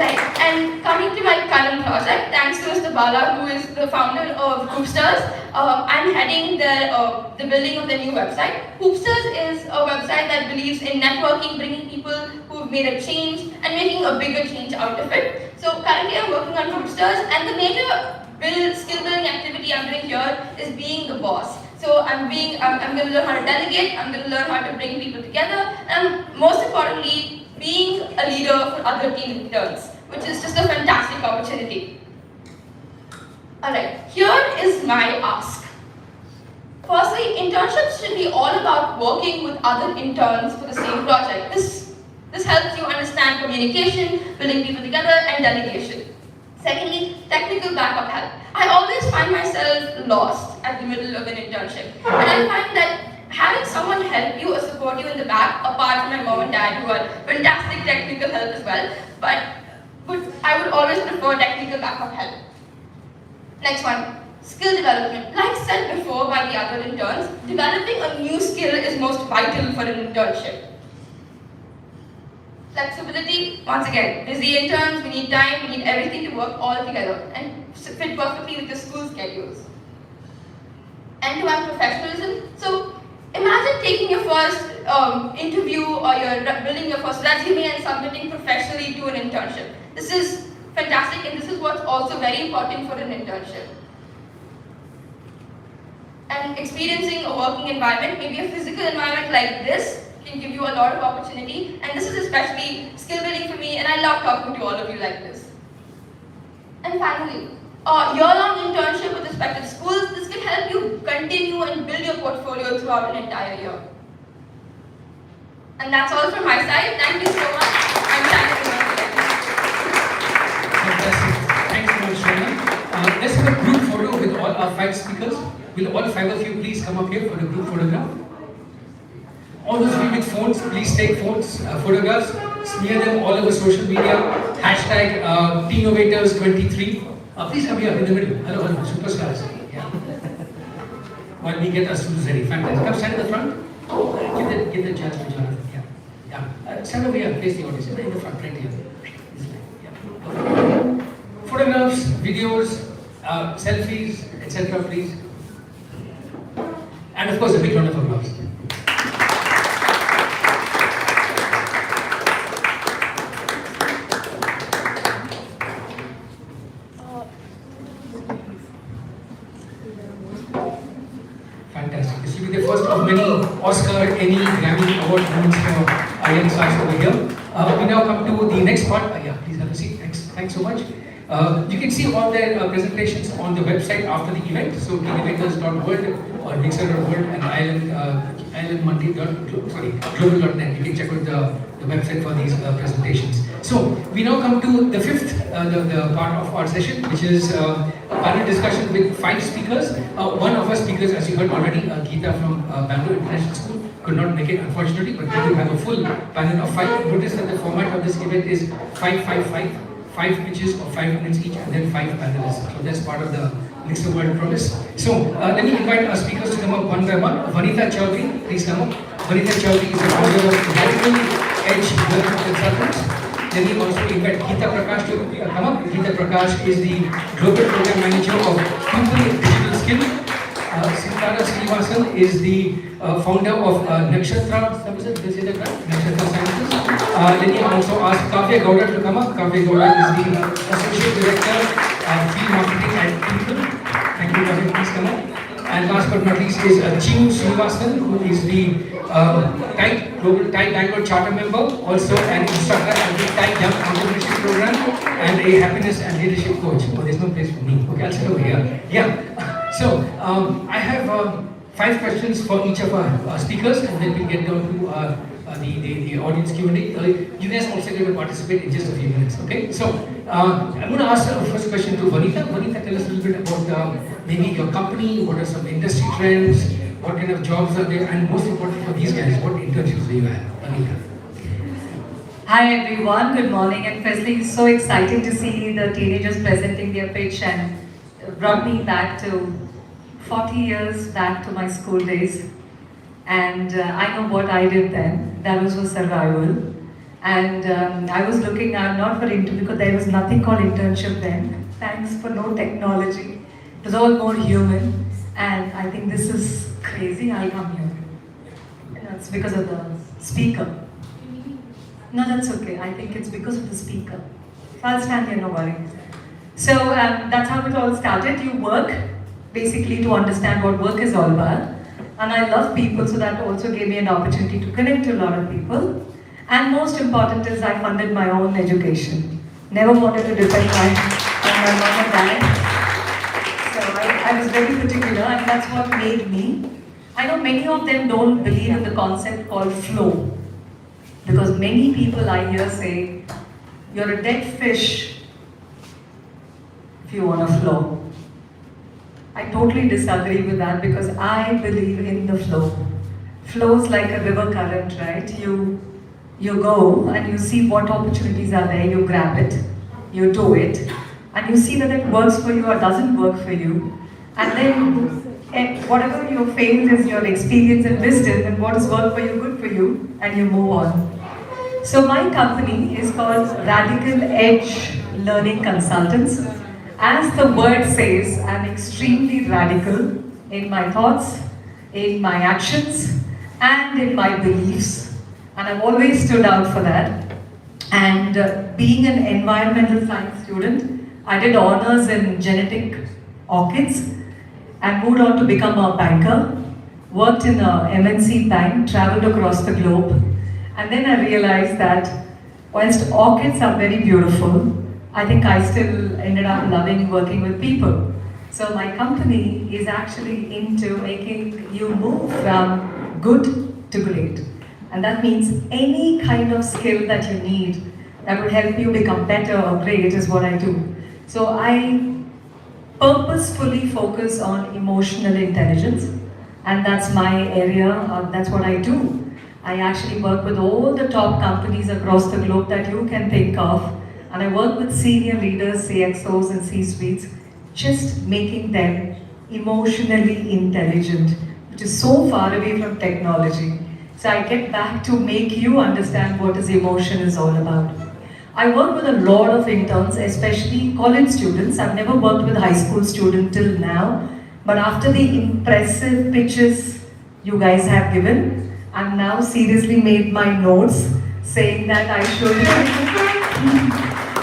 Right, and coming to my current project, thanks to Mr. Bala, who is the founder of Hoopsters, I'm heading the building of the new website. Hoopsters is a website that believes in networking, bringing people who've made a change and making a bigger change out of it. So currently I'm working on Hoopsters, and the major skill building activity I'm doing here is being the boss. So I'm going to learn how to delegate, I'm going to learn how to bring people together, and most importantly, being a leader for other TeenInterns, which is just a fantastic opportunity. Alright, here is my ask. Firstly, internships should be all about working with other interns for the same project. This helps you understand communication, building people together, and delegation. Secondly, technical backup help. I always find myself lost at the middle of an internship. And I find that having someone help you or support you in the back, apart from my mom and dad, who are fantastic technical help as well, but I would always prefer technical backup help. Next one, skill development. Like said before by the other interns, developing a new skill is most vital for an internship. Flexibility, once again, busy interns, we need time, we need everything to work all together and fit perfectly with the school schedules. End-to-end professionalism. So imagine taking your first interview or you're building your first resume and submitting professionally to an internship. This is fantastic, and this is what's also very important for an internship. And experiencing a working environment, maybe a physical environment like this, can give you a lot of opportunity, and this is especially skill building for me, and I love talking to all of you like this. And finally, a year-long internship with respective schools. This can help you continue and build your portfolio throughout an entire year. And that's all from my side. Thank you so much. I'm Shannon. Fantastic. Thanks so much, Shana. Let's have a group photo with all our 5 speakers. Will all 5 of you please come up here for the group photograph? All those of you with phones, please take photographs, smear them all over social media. Hashtag Teenovators23. Please come here in the middle. Hello, superstars. Yeah. While we get our students ready. Fantastic. Come stand in the front. Give the chance to Jonathan. Yeah. Stand over here, face the audience. In the front, right here. Yeah. Photographs, videos, selfies, etc. Please. And of course, a big round of applause. Fantastic. This will be the first of many Oscar, Emmy, Grammy award moments for ILM stars over here. We now come to the next part. Yeah, please have a seat. Thanks so much. You can see all their presentations on the website after the event. So Teenovators.world or MXR.world and global.net. You can check out the website for these presentations. So we now come to the fifth the part of our session, which is a panel discussion with 5 speakers. One of our speakers, as you heard already, Geeta from Bangalore International School, could not make it unfortunately, but we will have a full panel of 5. Notice that the format of this event is 5 pitches of 5 minutes each, and then 5 panelists. So that's part of the Mixer World promise. So let me invite our speakers to come up one by one. Vanitha Chowdhury, please come up. Vanitha Chowdhury is the founder of Radical Edge Development Consultants. Then we also invite Geeta Prakash to come up. Geeta Prakash is the Global Program Manager of People Digital Skill. Sintara Srinivasan is the founder of Nakshatra Services. Nakshatra Sciences. Then we also ask Kavya Gowda to come up. Kavya Gowda is the Associate Director of Field Marketing at People. Thank you, Kavya. Please come up. And last but not least is Chinu Srinivasan, who is the Global TIE Bangalore Charter member, also an instructor at the TIE Young Entrepreneurship Program, and a happiness and leadership coach. Oh, there's no place for me. Okay, I'll sit over here. Yeah. So I have 5 questions for each of our speakers, and then we'll get down to the audience Q&A. You guys also going to participate in just a few minutes, okay? So, I'm going to ask the first question to Vanita. Vanita, tell us a little bit about maybe your company, what are some industry trends, what kind of jobs are there, and most important for these guys, what internships do you have? Vanita. Hi everyone, good morning, and firstly it's so exciting to see the teenagers presenting their pitch and brought me back to 40 years back to my school days. And I know what I did then, that was for survival. And I was looking out not for internship because there was nothing called internship then. Thanks for no technology. It was all more human. And I think this is crazy, I'll come here. And it's because of the speaker. No, that's okay. I think it's because of the speaker. So I'll stand here, no worry. So that's how it all started. You work, basically to understand what work is all about. And I love people, so that also gave me an opportunity to connect to a lot of people. And most important is I funded my own education. Never wanted to depend on my mom and dad. So I was very particular, and that's what made me. I know many of them don't believe in the concept called flow. Because many people I hear say, you're a dead fish if you want to flow. I totally disagree with that because I believe in the flow. Flow is like a river current, right? You go and you see what opportunities are there, you grab it, you do it, and you see whether it works for you or doesn't work for you. And then whatever you failed is your experience and wisdom, and what has worked for you, good for you, and you move on. So my company is called Radical Edge Learning Consultants. As the word says, I'm extremely radical in my thoughts, in my actions, and in my beliefs. And I've always stood out for that. And being an environmental science student, I did honors in genetic orchids and moved on to become a banker, worked in a MNC bank, traveled across the globe. And then I realized that whilst orchids are very beautiful, I think I still ended up loving working with people. So my company is actually into making you move from good to great. And that means any kind of skill that you need that will help you become better or great is what I do. So I purposefully focus on emotional intelligence, and that's my area, that's what I do. I actually work with all the top companies across the globe that you can think of. And I work with senior leaders, CXOs and C-suites, just making them emotionally intelligent, which is so far away from technology. So I get back to make you understand what is emotion is all about. I work with a lot of interns, especially college students. I've never worked with high school students till now, but after the impressive pitches you guys have given, I've now seriously made my notes saying that I should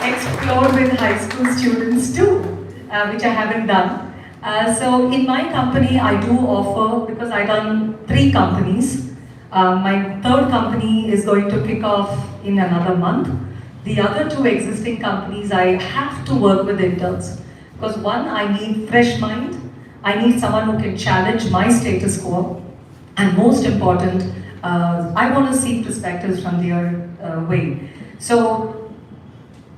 explore with high school students too, which I haven't done. So in my company, I do offer, because I've done 3 companies. My 3rd company is going to kick off in another month. The other 2 existing companies, I have to work with interns. Because one, I need fresh mind. I need someone who can challenge my status quo. And most important, I want to see perspectives from their way. So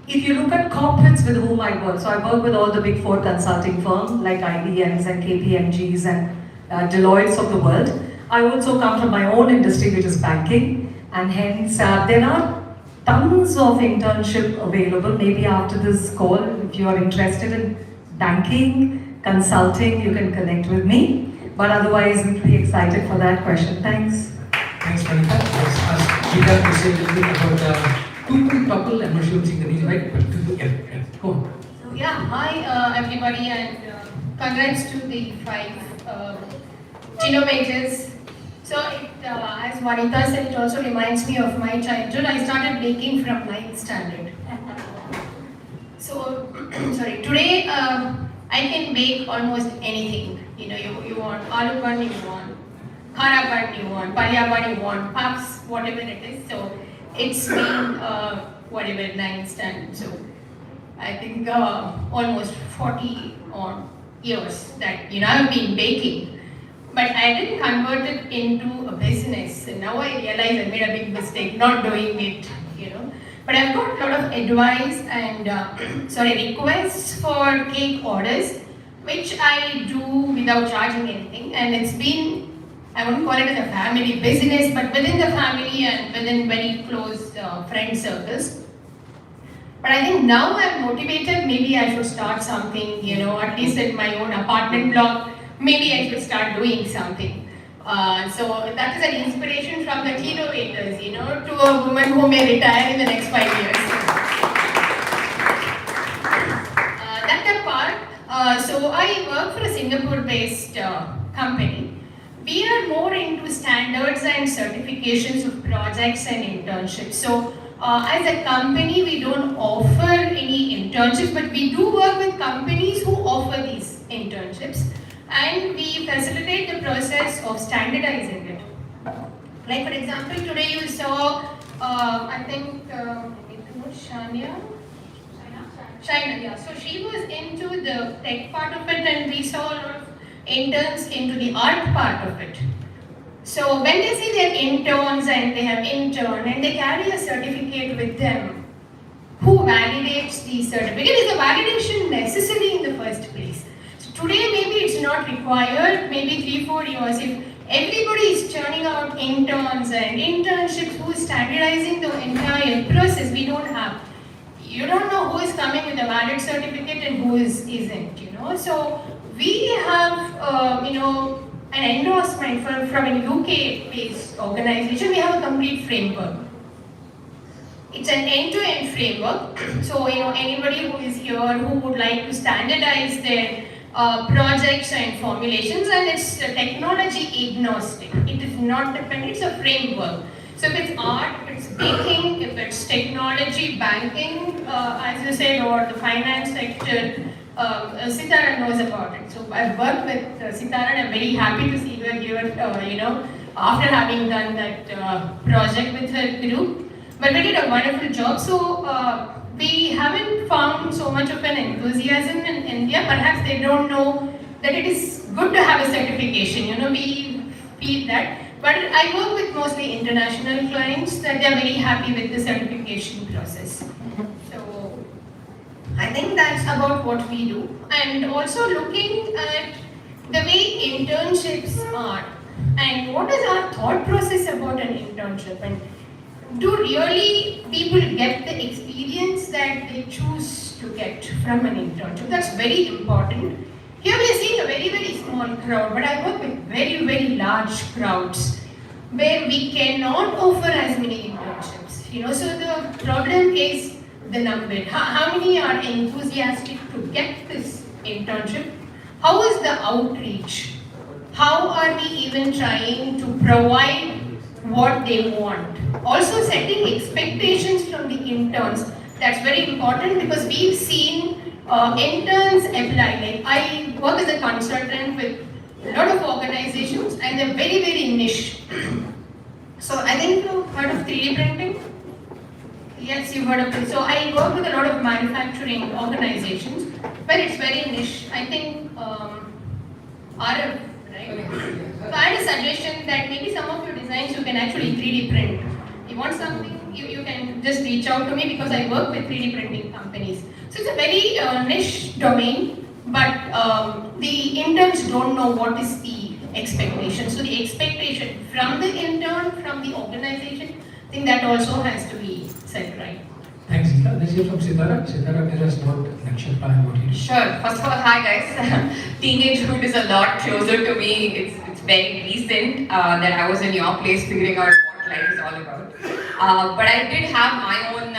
if you look at corporates with whom I work, so I work with all the big 4 consulting firms like IBMs and KPMGs and Deloittes of the world. I also come from my own industry, which is banking, and hence there are tons of internship available. Maybe after this call, if you are interested in banking, consulting, you can connect with me. But otherwise, I'm pretty excited for that question. Thanks. Thanks, Vanita. Let's ask Gita to say a little bit about Google Toggle. I'm not sure I'm seeing the name right, but yeah, go on. So yeah, hi everybody, and congrats to the 5 Teenovators. So as Vanita said, it also reminds me of my childhood. I started baking from 9th standard. So, sorry, today I can bake almost anything. You know, you want aloo bun, you want khara bun, you want palya bun, you want puffs, whatever it is. So it's been whatever 9th standard. So I think almost 40 odd years that I've been baking. but I didn't convert it into a business. And now I realize I made a big mistake not doing it, you know. But I've got a lot of advice and requests for cake orders, which I do without charging anything. And it's been, I wouldn't call it as a family business, but within the family and within very close friend circles. But I think now I'm motivated, maybe I should start something, you know, at least in my own apartment block, maybe I should start doing something. So that is an inspiration from the Teenovators, you know, to a woman who may retire in the next 5 years. That apart, so I work for a Singapore-based company. We are more into standards and certifications of projects and internships. So as a company, we don't offer any internships, but we do work with companies who offer these internships. And we facilitate the process of standardizing it. Like for example, today you saw, I think, Shania? China, yeah. So she was into the tech part of it, and we saw a lot of interns into the art part of it. So when they say they're interns and they have intern and they carry a certificate with them, who validates the certificate? Is the validation necessary in the first place? Today, maybe it's not required, maybe 3-4 years. If everybody is churning out interns and internships, who is standardizing the entire process, we don't have. You don't know who is coming with a valid certificate and who isn't, you know. So we have, you know, an endorsement from a UK-based organization. We have a complete framework. It's an end-to-end framework. So, you know, anybody who is here who would like to standardize their projects and formulations, and it's technology agnostic. It is not dependent, it's a framework. So if it's art, if it's baking, if it's technology, banking, as you said, or the finance sector, Sitara knows about it. So I've worked with Sitara and I'm very happy to see her here, you know, after having done that project with her group. But we did a wonderful job. So we haven't found so much of an enthusiasm in India. Perhaps they don't know that it is good to have a certification. You know, we feel that. But I work with mostly international clients that they are very happy with the certification process. So I think that's about what we do. And also looking at the way internships are and what is our thought process about an internship, and do really people get the experience that they choose to get from an internship? That's very important. Here we are seeing a very, very small crowd, but I work with very, very large crowds where we cannot offer as many internships. You know, so the problem is the number. How many are enthusiastic to get this internship? How is the outreach? How are we even trying to provide what they want? Also setting expectations from the interns. That's very important because we've seen interns apply. Like I work as a consultant with a lot of organizations and they're very, very niche. So I think you've heard of 3D printing? Yes, you've heard of it. So I work with a lot of manufacturing organizations, but it's very niche. I think RF, right? So I had a suggestion that maybe some of your designs you can actually 3D print. You want something, you can just reach out to me because I work with 3D printing companies. So it's a very niche domain, but the interns don't know what is the expectation. So the expectation from the intern, from the organization, I think that also has to be set right. Thanks, Sita. Let's hear from Sitara. Sitara, tell us about Nakshatra and what you do. Sure. First of all, hi guys. Teenagehood is a lot closer to me. It's very recent that I was in your place figuring out what life is all about. But I did have my own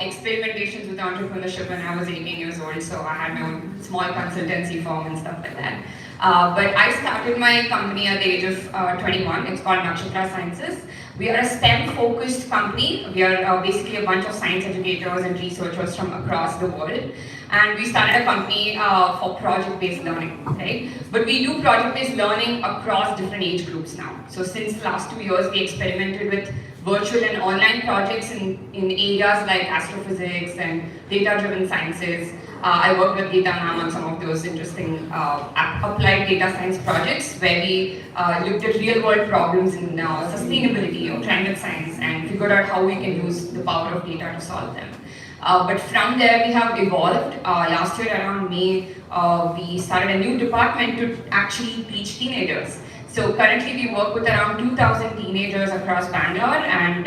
experimentations with entrepreneurship when I was 18 years old. So I had my own small consultancy firm and stuff like that. But I started my company at the age of 21. It's called Nakshatra Sciences. We are a STEM-focused company. We are basically a bunch of science educators and researchers from across the world. And we started a company for project-based learning, right? But we do project-based learning across different age groups now. So since the last 2 years, we experimented with virtual and online projects in areas like astrophysics and data-driven sciences. I worked with Geeta ma'am on some of those interesting applied data science projects where we looked at real world problems in sustainability or climate science and figured out how we can use the power of data to solve them. But from there we have evolved. Last year around May, we started a new department to actually teach teenagers. So currently we work with around 2,000 teenagers across Bangalore, and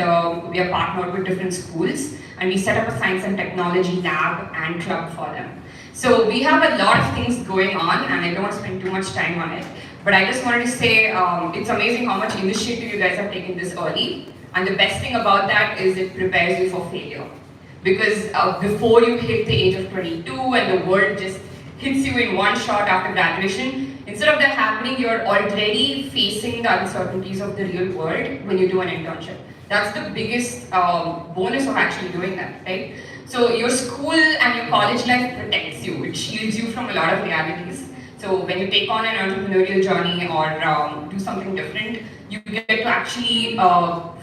we are partnered with different schools, and we set up a science and technology lab and club for them. So we have a lot of things going on, and I don't want to spend too much time on it, but I just wanted to say it's amazing how much initiative you guys have taken this early, and the best thing about that is it prepares you for failure. Because before you hit the age of 22 and the world just hits you in one shot after graduation, instead of that happening, you're already facing the uncertainties of the real world when you do an internship. That's the biggest bonus of actually doing that, right? So your school and your college life protects you, it shields you from a lot of realities. So when you take on an entrepreneurial journey or do something different, you get to actually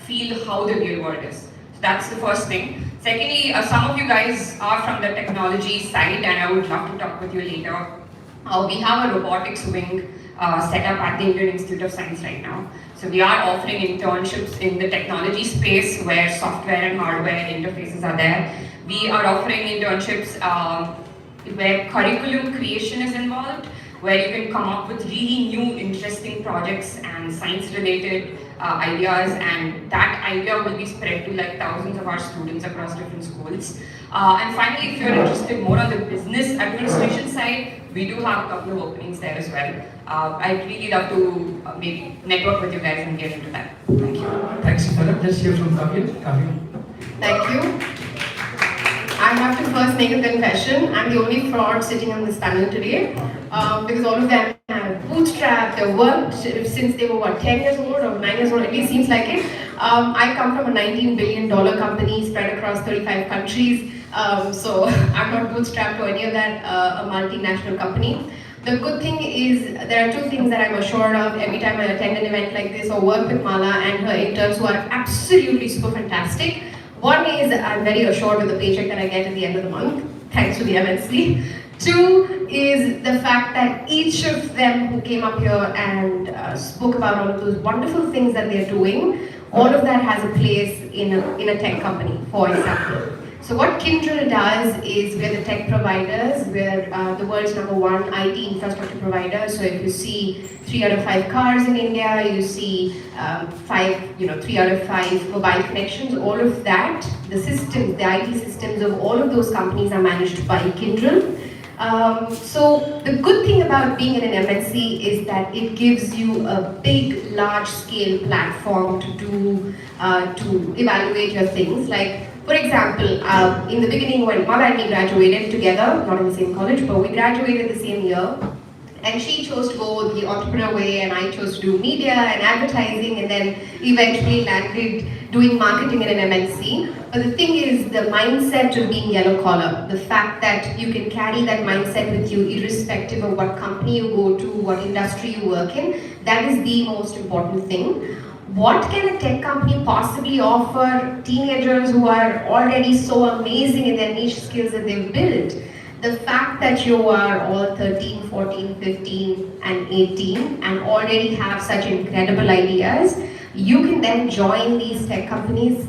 feel how the real world is. So that's the first thing. Secondly, some of you guys are from the technology side, and I would love to talk with you later. We have a robotics wing set up at the Indian Institute of Science right now. So we are offering internships in the technology space where software and hardware interfaces are there. We are offering internships where curriculum creation is involved, where you can come up with really new, interesting projects and science-related ideas, and that idea will be spread to like thousands of our students across different schools. And finally, if you're interested more on the business administration side, we do have a couple of openings there as well. I'd really love to maybe network with you guys and get into that. Thank you. Thanks, Sitara. Let's hear from Kavya. Thank you. I have to first make a confession. I'm the only fraud sitting on this panel today because all of them have bootstrapped, they worked since they were 10 years old or 9 years old, at least seems like it. I come from a $19 billion company spread across 35 countries. So I'm not bootstrapped or any of that, a multinational company. The good thing is, there are two things that I'm assured of every time I attend an event like this or work with Mala and her interns who are absolutely super fantastic. One is I'm very assured with the paycheck that I get at the end of the month, thanks to the MNC. Two is the fact that each of them who came up here and spoke about all of those wonderful things that they're doing, all of that has a place in a tech company, for example. So what Kyndryl does is we're the tech providers, we're the world's #1 IT infrastructure provider. So if you see 3 out of 5 cars in India, you see 3 out of 5 mobile connections, all of that, the systems, the IT systems of all of those companies are managed by Kyndryl. So the good thing about being in an MNC is that it gives you a big, large-scale platform to evaluate your things. Like, for example, in the beginning when Mala and me graduated together, not in the same college, but we graduated the same year, and she chose to go the entrepreneur way and I chose to do media and advertising, and then eventually landed doing marketing in an MNC. But the thing is, the mindset of being yellow collar, the fact that you can carry that mindset with you irrespective of what company you go to, what industry you work in, that is the most important thing. What can a tech company possibly offer teenagers who are already so amazing in their niche skills that they've built? The fact that you are all 13, 14, 15 and 18 and already have such incredible ideas, you can then join these tech companies.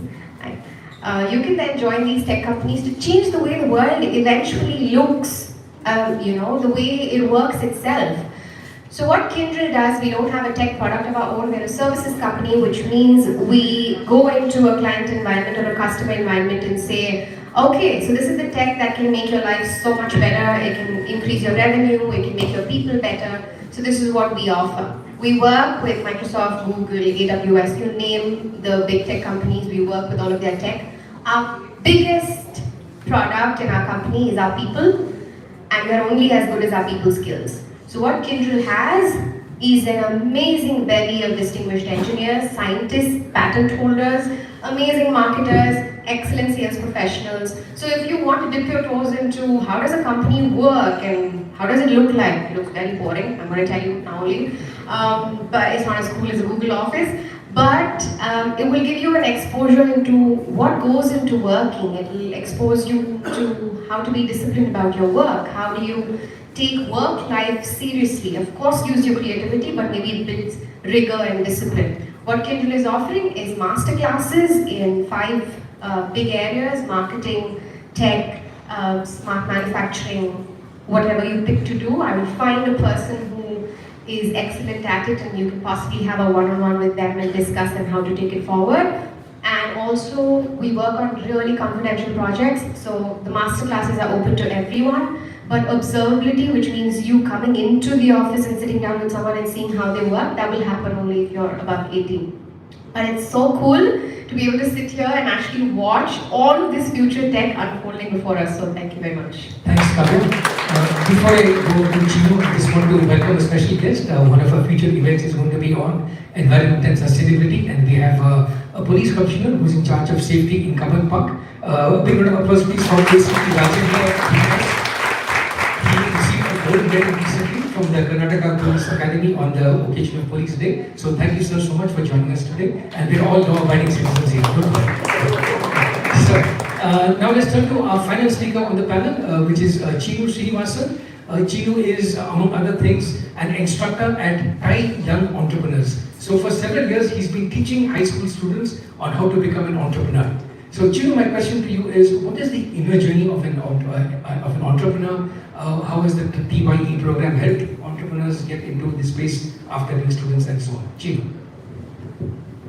To change the way the world eventually looks, the way it works itself. So what Kyndryl does, we don't have a tech product of our own, we're a services company, which means we go into a client environment or a customer environment and say, okay, so this is the tech that can make your life so much better, it can increase your revenue, it can make your people better, so this is what we offer. We work with Microsoft, Google, AWS, you name the big tech companies, we work with all of their tech. Our biggest product in our company is our people, and we're only as good as our people's skills. So what Kyndryl has is an amazing bevy of distinguished engineers, scientists, patent holders, amazing marketers, excellent sales professionals. So if you want to dip your toes into how does a company work and how does it look like, it looks very boring, I'm going to tell you now only, but it's not as cool as a Google office. But it will give you an exposure into what goes into working. It will expose you to how to be disciplined about your work. How do you take work life seriously? Of course, use your creativity, but maybe it builds rigor and discipline. What Kindle is offering is master classes in 5 big areas: marketing, tech, smart manufacturing, whatever you pick to do. I will find a person who is excellent at it, and you can possibly have a one-on-one with them and discuss and how to take it forward. And also, we work on really confidential projects, so the master classes are open to everyone. But observability, which means you coming into the office and sitting down with someone and seeing how they work, that will happen only if you're above 18. But it's so cool to be able to sit here and actually watch all of this future tech unfolding before us. So thank you very much. Thanks, Kavya. Before I go to Chinu, I just want to welcome a special guest. One of our future events is going to be on environment and sustainability, and we have a police commissioner who's in charge of safety in Kamal Park. A big round of applause, please, for this. Gold medal recently from the Karnataka Police Academy on the occasion of Police Day. So thank you, sir, so much for joining us today. And we're all law-abiding citizens here. Don't worry. So, now let's turn to our final speaker on the panel, which is Chinu Srinivasan. Chinu is, among other things, an instructor at TIE Young Entrepreneurs. So for several years, he's been teaching high school students on how to become an entrepreneur. So Chinu, my question to you is, what is the inner journey of an entrepreneur? How has the TYE program helped entrepreneurs get into this space after being students and so on? Chinu.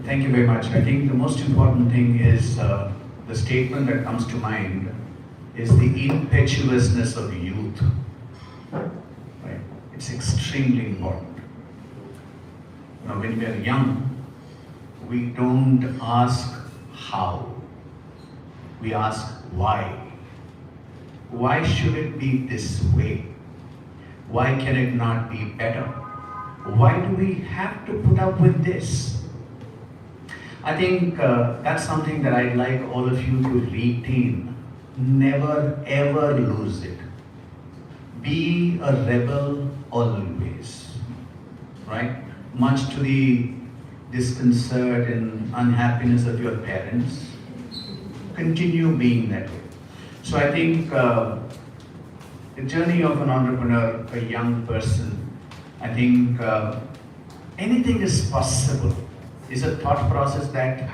Thank you very much. I think the most important thing is the statement that comes to mind is the impetuousness of youth. Right? It's extremely important. Now, when we are young, we don't ask how. We ask why. Why should it be this way? Why can it not be better? Why do we have to put up with this? I think that's something that I'd like all of you to retain. Never ever lose it. Be a rebel always, right? Much to the disconcert and unhappiness of your parents, continue being that way. So I think the journey of an entrepreneur, a young person, I think anything is possible is a thought process that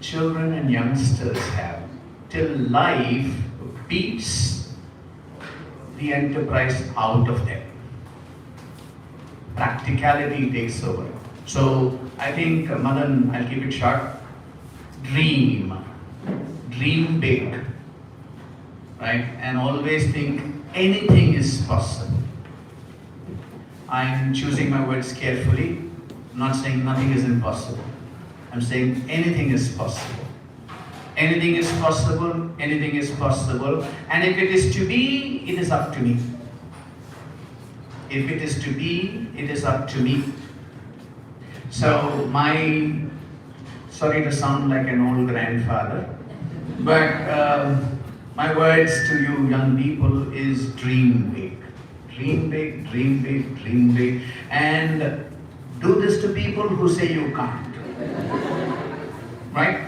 children and youngsters have till life beats the enterprise out of them. Practicality takes over. So I think, Madan, I'll keep it short. Dream big, right? And always think anything is possible. I'm choosing my words carefully. I'm not saying nothing is impossible. I'm saying anything is possible. Anything is possible, anything is possible. And if it is to be, it is up to me. If it is to be, it is up to me. So sorry to sound like an old grandfather, but my words to you young people is dream big. Dream big, dream big, dream big. And do this to people who say you can't. Right?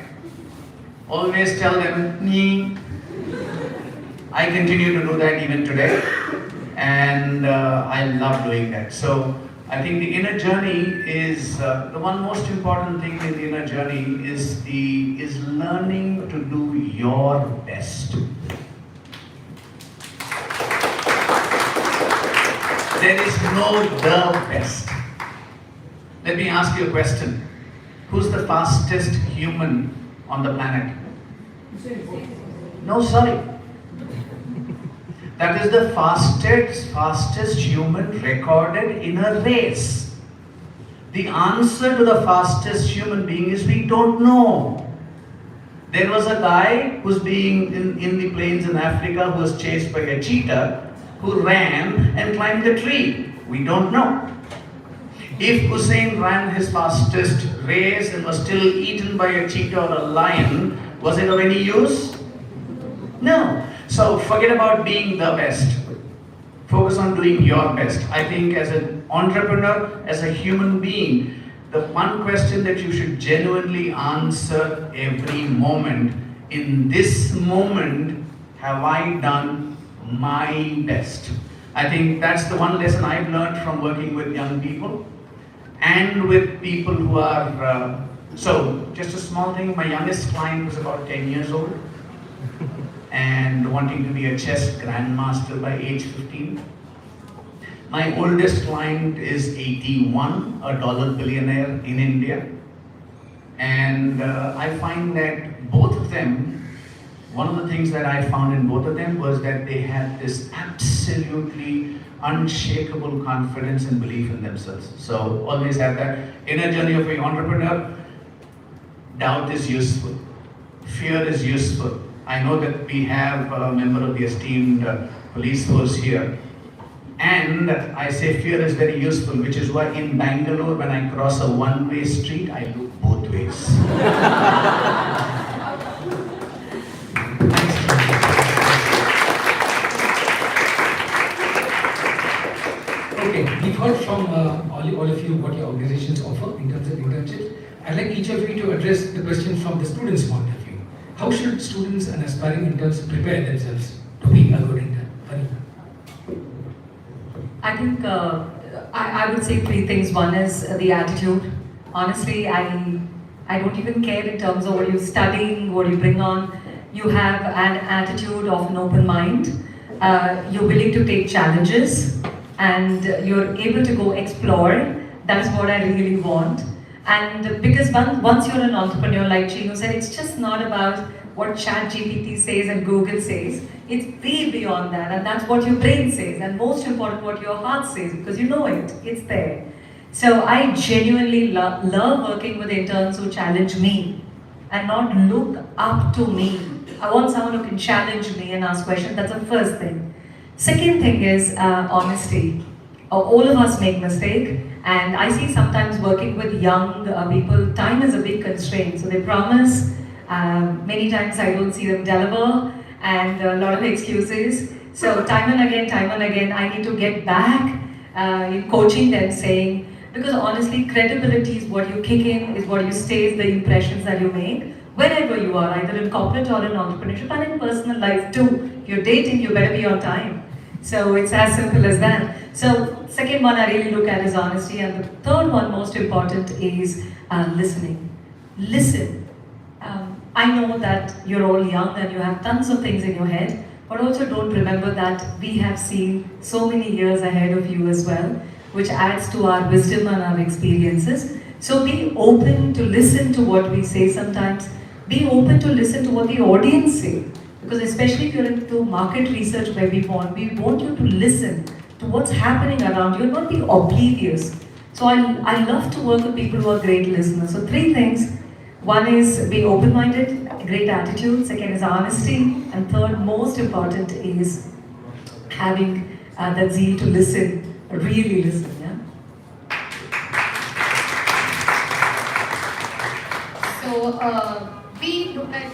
Always tell them, nee. I continue to do that even today. And I love doing that. So I think the inner journey is the one most important thing in the inner journey is learning to do your best. There is no the best. Let me ask you a question. Who's the fastest human on the planet? No, sorry. That is the fastest human recorded in a race. The answer to the fastest human being is we don't know. There was a guy who's being in the plains in Africa who was chased by a cheetah who ran and climbed the tree. We don't know. If Hussein ran his fastest race and was still eaten by a cheetah or a lion, was it of any use? No. So forget about being the best. Focus on doing your best. I think as an entrepreneur, as a human being, the one question that you should genuinely answer every moment, in this moment, have I done my best? I think that's the one lesson I've learned from working with young people and with people who are, so just a small thing, my youngest client was about 10 years old and wanting to be a chess grandmaster by age 15. My oldest client is 81, a dollar billionaire in India. And I find that both of them, one of the things that I found in both of them was that they had this absolutely unshakable confidence and belief in themselves. So always have that inner journey of an entrepreneur. Doubt is useful. Fear is useful. I know that we have a member of the esteemed police force here. And I say fear is very useful, which is why in Bangalore, when I cross a one-way street, I look both ways. Okay, we've heard from all of you what your organizations offer in terms of internships. I'd like each of you to address the question from the students' point of view. How should students and aspiring interns prepare themselves to be a good intern? I think I would say three things. One is the attitude. Honestly, I don't even care in terms of what you're studying, what you bring on. You have an attitude of an open mind. You're willing to take challenges and you're able to go explore. That's what I really want. And because once you're an entrepreneur, like Chino said, it's just not about what ChatGPT says and Google says. It's way beyond that, and that's what your brain says, and most important, what your heart says, because you know it, it's there. So I genuinely love working with interns who challenge me and not look up to me. I want someone who can challenge me and ask questions. That's the first thing. Second thing is honesty. All of us make mistakes, and I see sometimes working with young people, time is a big constraint. So they promise, many times I don't see them deliver, and a lot of excuses. So time and again, I need to get back in coaching them, saying, because honestly, credibility is what you kick in, is what you stay, the impressions that you make, wherever you are, either in corporate or in entrepreneurship and in personal life too. If you're dating, you better be on time. So it's as simple as that. So second one I really look at is honesty, and the third one, most important, is listening. Listen. I know that you're all young and you have tons of things in your head, but also don't remember that we have seen so many years ahead of you as well, which adds to our wisdom and our experiences. So be open to listen to what we say sometimes. Be open to listen to what the audience say. Because especially if you're into market research where we want you to listen to what's happening around you and not be oblivious. So I love to work with people who are great listeners. So three things. One is be open-minded, great attitude. Second is honesty. And third, most important, is having that zeal to listen, really listen. Yeah? So we look at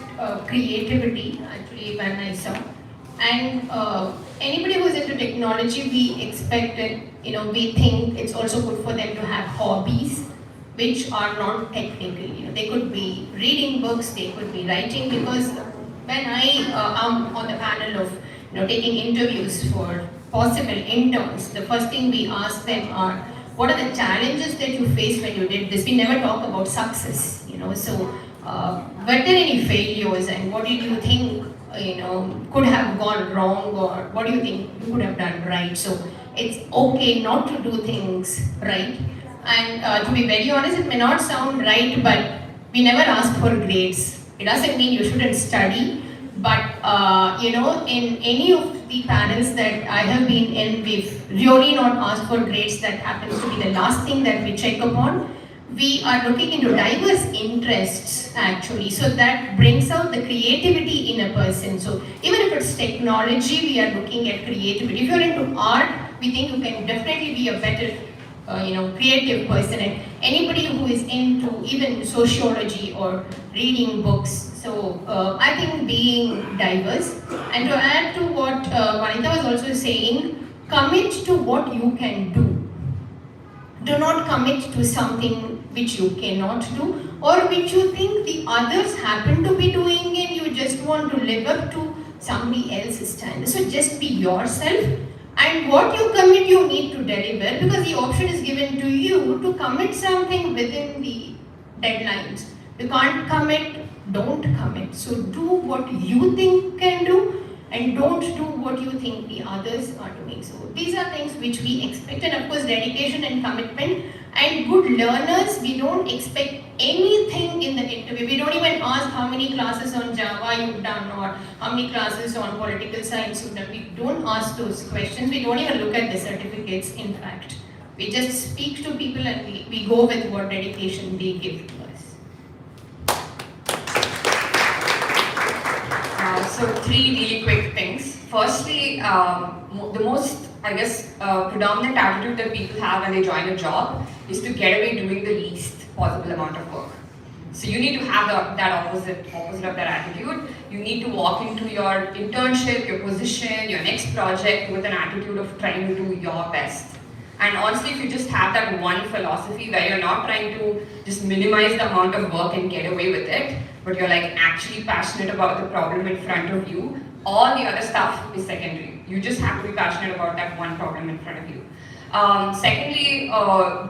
creativity, actually, when I saw. And anybody who's into technology, we expect that, we think it's also good for them to have hobbies which are non-technical. They could be reading books, they could be writing, because when I am on the panel of taking interviews for possible interns, the first thing we ask them are, what are the challenges that you faced when you did this? We never talk about success, so were there any failures, and what did you think could have gone wrong, or what do you think you could have done right? So it's okay not to do things right. And to be very honest, it may not sound right, but we never ask for grades. It doesn't mean you shouldn't study, but in any of the panels that I have been in, we've really not asked for grades. That happens to be the last thing that we check upon. We are looking into diverse interests, actually, so that brings out the creativity in a person. So even if it's technology, we are looking at creativity. If you're into art, we think you can definitely be a better creative person, and anybody who is into even sociology or reading books. So I think being diverse, and to add to what Vanita was also saying, commit to what you can do. Do not commit to something which you cannot do, or which you think the others happen to be doing and you just want to live up to somebody else's standards. So just be yourself, and what you commit you need to deliver, because the option is given to you to commit something within the deadlines. You can't commit, don't commit. So do what you think can do, and don't do what you think the others are doing. So these are things which we expect, and of course dedication and commitment. And good learners, we don't expect anything in the interview. We don't even ask how many classes on Java you've done or how many classes on political science you've done. We don't ask those questions. We don't even look at the certificates, in fact. We just speak to people and we go with what dedication they give to us. So 3 really quick things. Firstly, the most, I guess, predominant attitude that people have when they join a job is to get away doing the least possible amount of work. So you need to have that opposite of that attitude. You need to walk into your internship, your position, your next project with an attitude of trying to do your best. And honestly, if you just have that one philosophy where you're not trying to just minimize the amount of work and get away with it, but you're like actually passionate about the problem in front of you, all the other stuff is secondary. You just have to be passionate about that one problem in front of you. Secondly,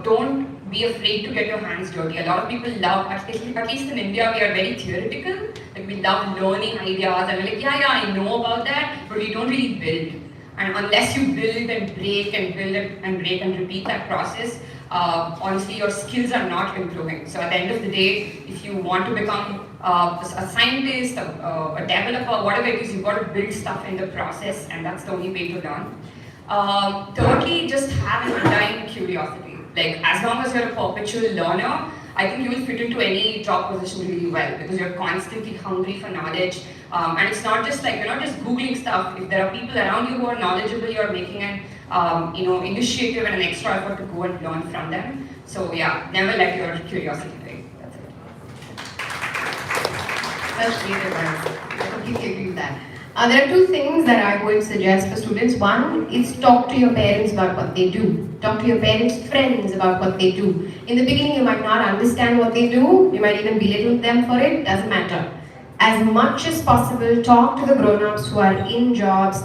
don't be afraid to get your hands dirty. A lot of people love, at least in India, we are very theoretical. Like we love learning ideas and we're like, yeah, I know about that, but we don't really build. And unless you build and break and build and break and repeat that process, honestly, your skills are not improving. So at the end of the day, if you want to become a scientist, a developer, whatever it is, you've got to build stuff in the process, and that's the only way to learn. Thirdly, just have an undying curiosity. Like, as long as you're a perpetual learner, I think you will fit into any job position really well, because you're constantly hungry for knowledge. And it's not just like, you're not just Googling stuff. If there are people around you who are knowledgeable, you're making an initiative and an extra effort to go and learn from them. So yeah, never let your curiosity die. That's it. That's great advice. I completely agree with that. There are 2 things that I would suggest for students. One is talk to your parents about what they do. Talk to your parents' friends about what they do. In the beginning, you might not understand what they do. You might even belittle them for it. Doesn't matter. As much as possible, talk to the grown-ups who are in jobs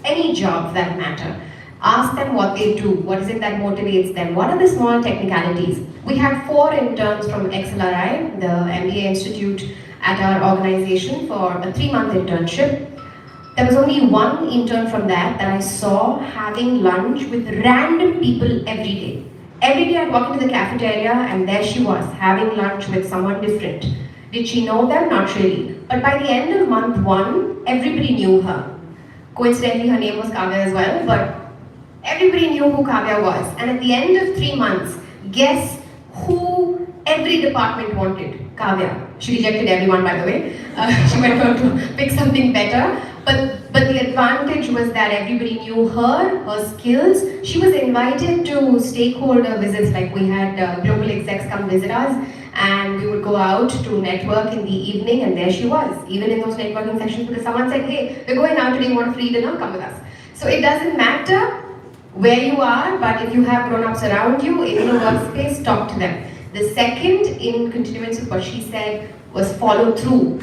any job that matter. Ask them what they do. What is it that motivates them? What are the small technicalities? We had 4 interns from XLRI, the MBA Institute, at our organization for a 3-month internship. There was only 1 intern from that I saw having lunch with random people every day. Every day I'd walk into the cafeteria and there she was, having lunch with someone different. Did she know them? Not really. But by the end of month 1, everybody knew her. Coincidentally, her name was Kavya as well, but everybody knew who Kavya was. And at the end of 3 months, guess who every department wanted? Kavya. She rejected everyone, by the way. She went on to pick something better. But the advantage was that everybody knew her skills. She was invited to stakeholder visits, like we had global execs come visit us, and we would go out to network in the evening, and there she was, even in those networking sessions, because someone said, hey, we're going out today, you want a free dinner? Come with us. So it doesn't matter where you are, but if you have grown-ups around you, in your workspace, talk to them. The second, in continuance with what she said, was follow through.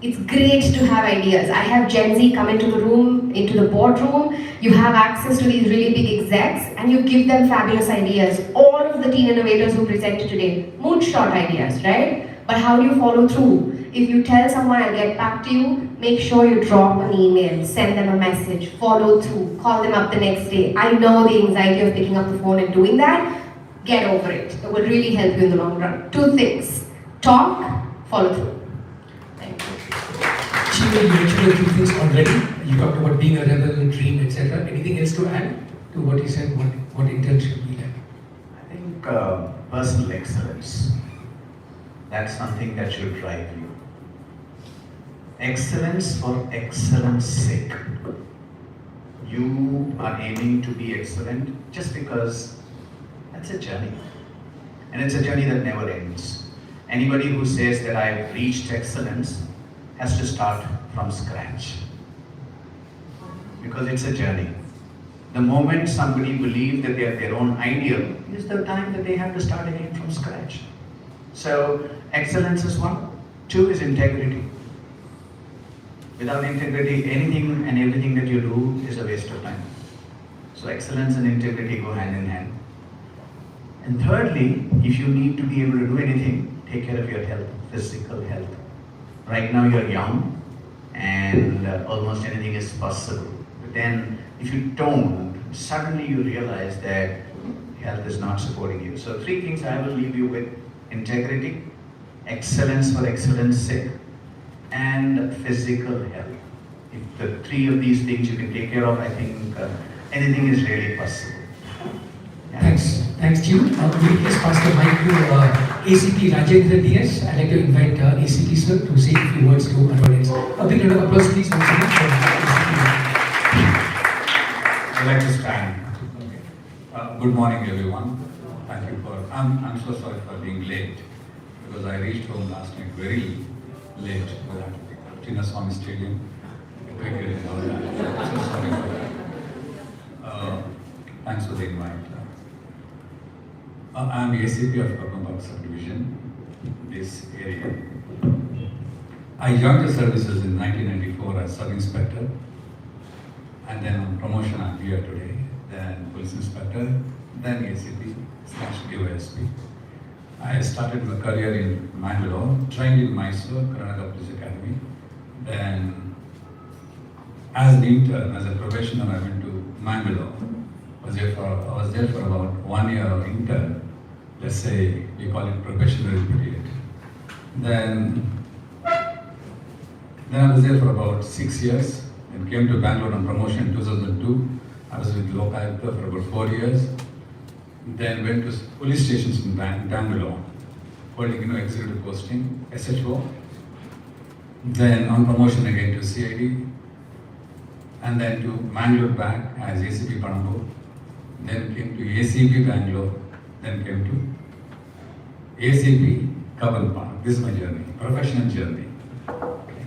It's great to have ideas. I have Gen Z come into the room, into the boardroom. You have access to these really big execs and you give them fabulous ideas. All of the teen innovators who presented today, moonshot ideas, right? But how do you follow through? If you tell someone I'll get back to you, make sure you drop an email, send them a message, follow through, call them up the next day. I know the anxiety of picking up the phone and doing that. Get over it. It will really help you in the long run. 2 things. Talk, follow through. Thank you. You mentioned a few things already. You talked about being a rebel, dream, etc. Anything else to add to what you said, what intern should be like? I think personal excellence, that's something that should drive you. Excellence for excellence sake. You are aiming to be excellent just because that's a journey. And it's a journey that never ends. Anybody who says that I've reached excellence has to start from scratch. Because it's a journey. The moment somebody believes that they are their own ideal is the time that they have to start again from scratch. So excellence is one. 2 is integrity. Without integrity, anything and everything that you do is a waste of time. So excellence and integrity go hand in hand. And thirdly, if you need to be able to do anything, take care of your health, physical health. Right now you're young and almost anything is possible. But then if you don't, suddenly you realize that health is not supporting you. So 3 things I will leave you with: integrity, excellence for excellence sake, and physical health. If the 3 of these things you can take care of, I think anything is really possible. Yeah. Thanks, Chief. Will you please pass the mic to ACP Rajendra DS? I'd like to invite ACP sir to say a few words to our audience. A big round of applause, please, once again for ACP. I'd like to stand. Good morning, everyone. Thank you for. I'm so sorry for being late because I reached home last night very late. We had to pick up Chinnaswamy Stadium, cricket and all that. So sorry for that. Thanks for the invite. I'm ACP of Karnataka Subdivision, this area. I joined the services in 1994 as sub-inspector, and then on promotion I'm here today, then police inspector, then ACP/DYSP. I started my career in Mangalore, trained in Mysore, Karnataka Police Academy. Then as an intern, as a professional, I went to Mangalore. I was there for about 1 year intern. Let's say we call it probationary period. Then I was there for about 6 years. Then came to Bangalore on promotion in 2002. I was with Lokayukta for about 4 years. Then went to police stations in Bangalore, holding executive posting, SHO. Then on promotion again to CID. And then to Mangalore back as ACP Panambur. Then came to ACP Bangalore. Then came to ACP Kaban Park. This is my journey, professional journey. Okay.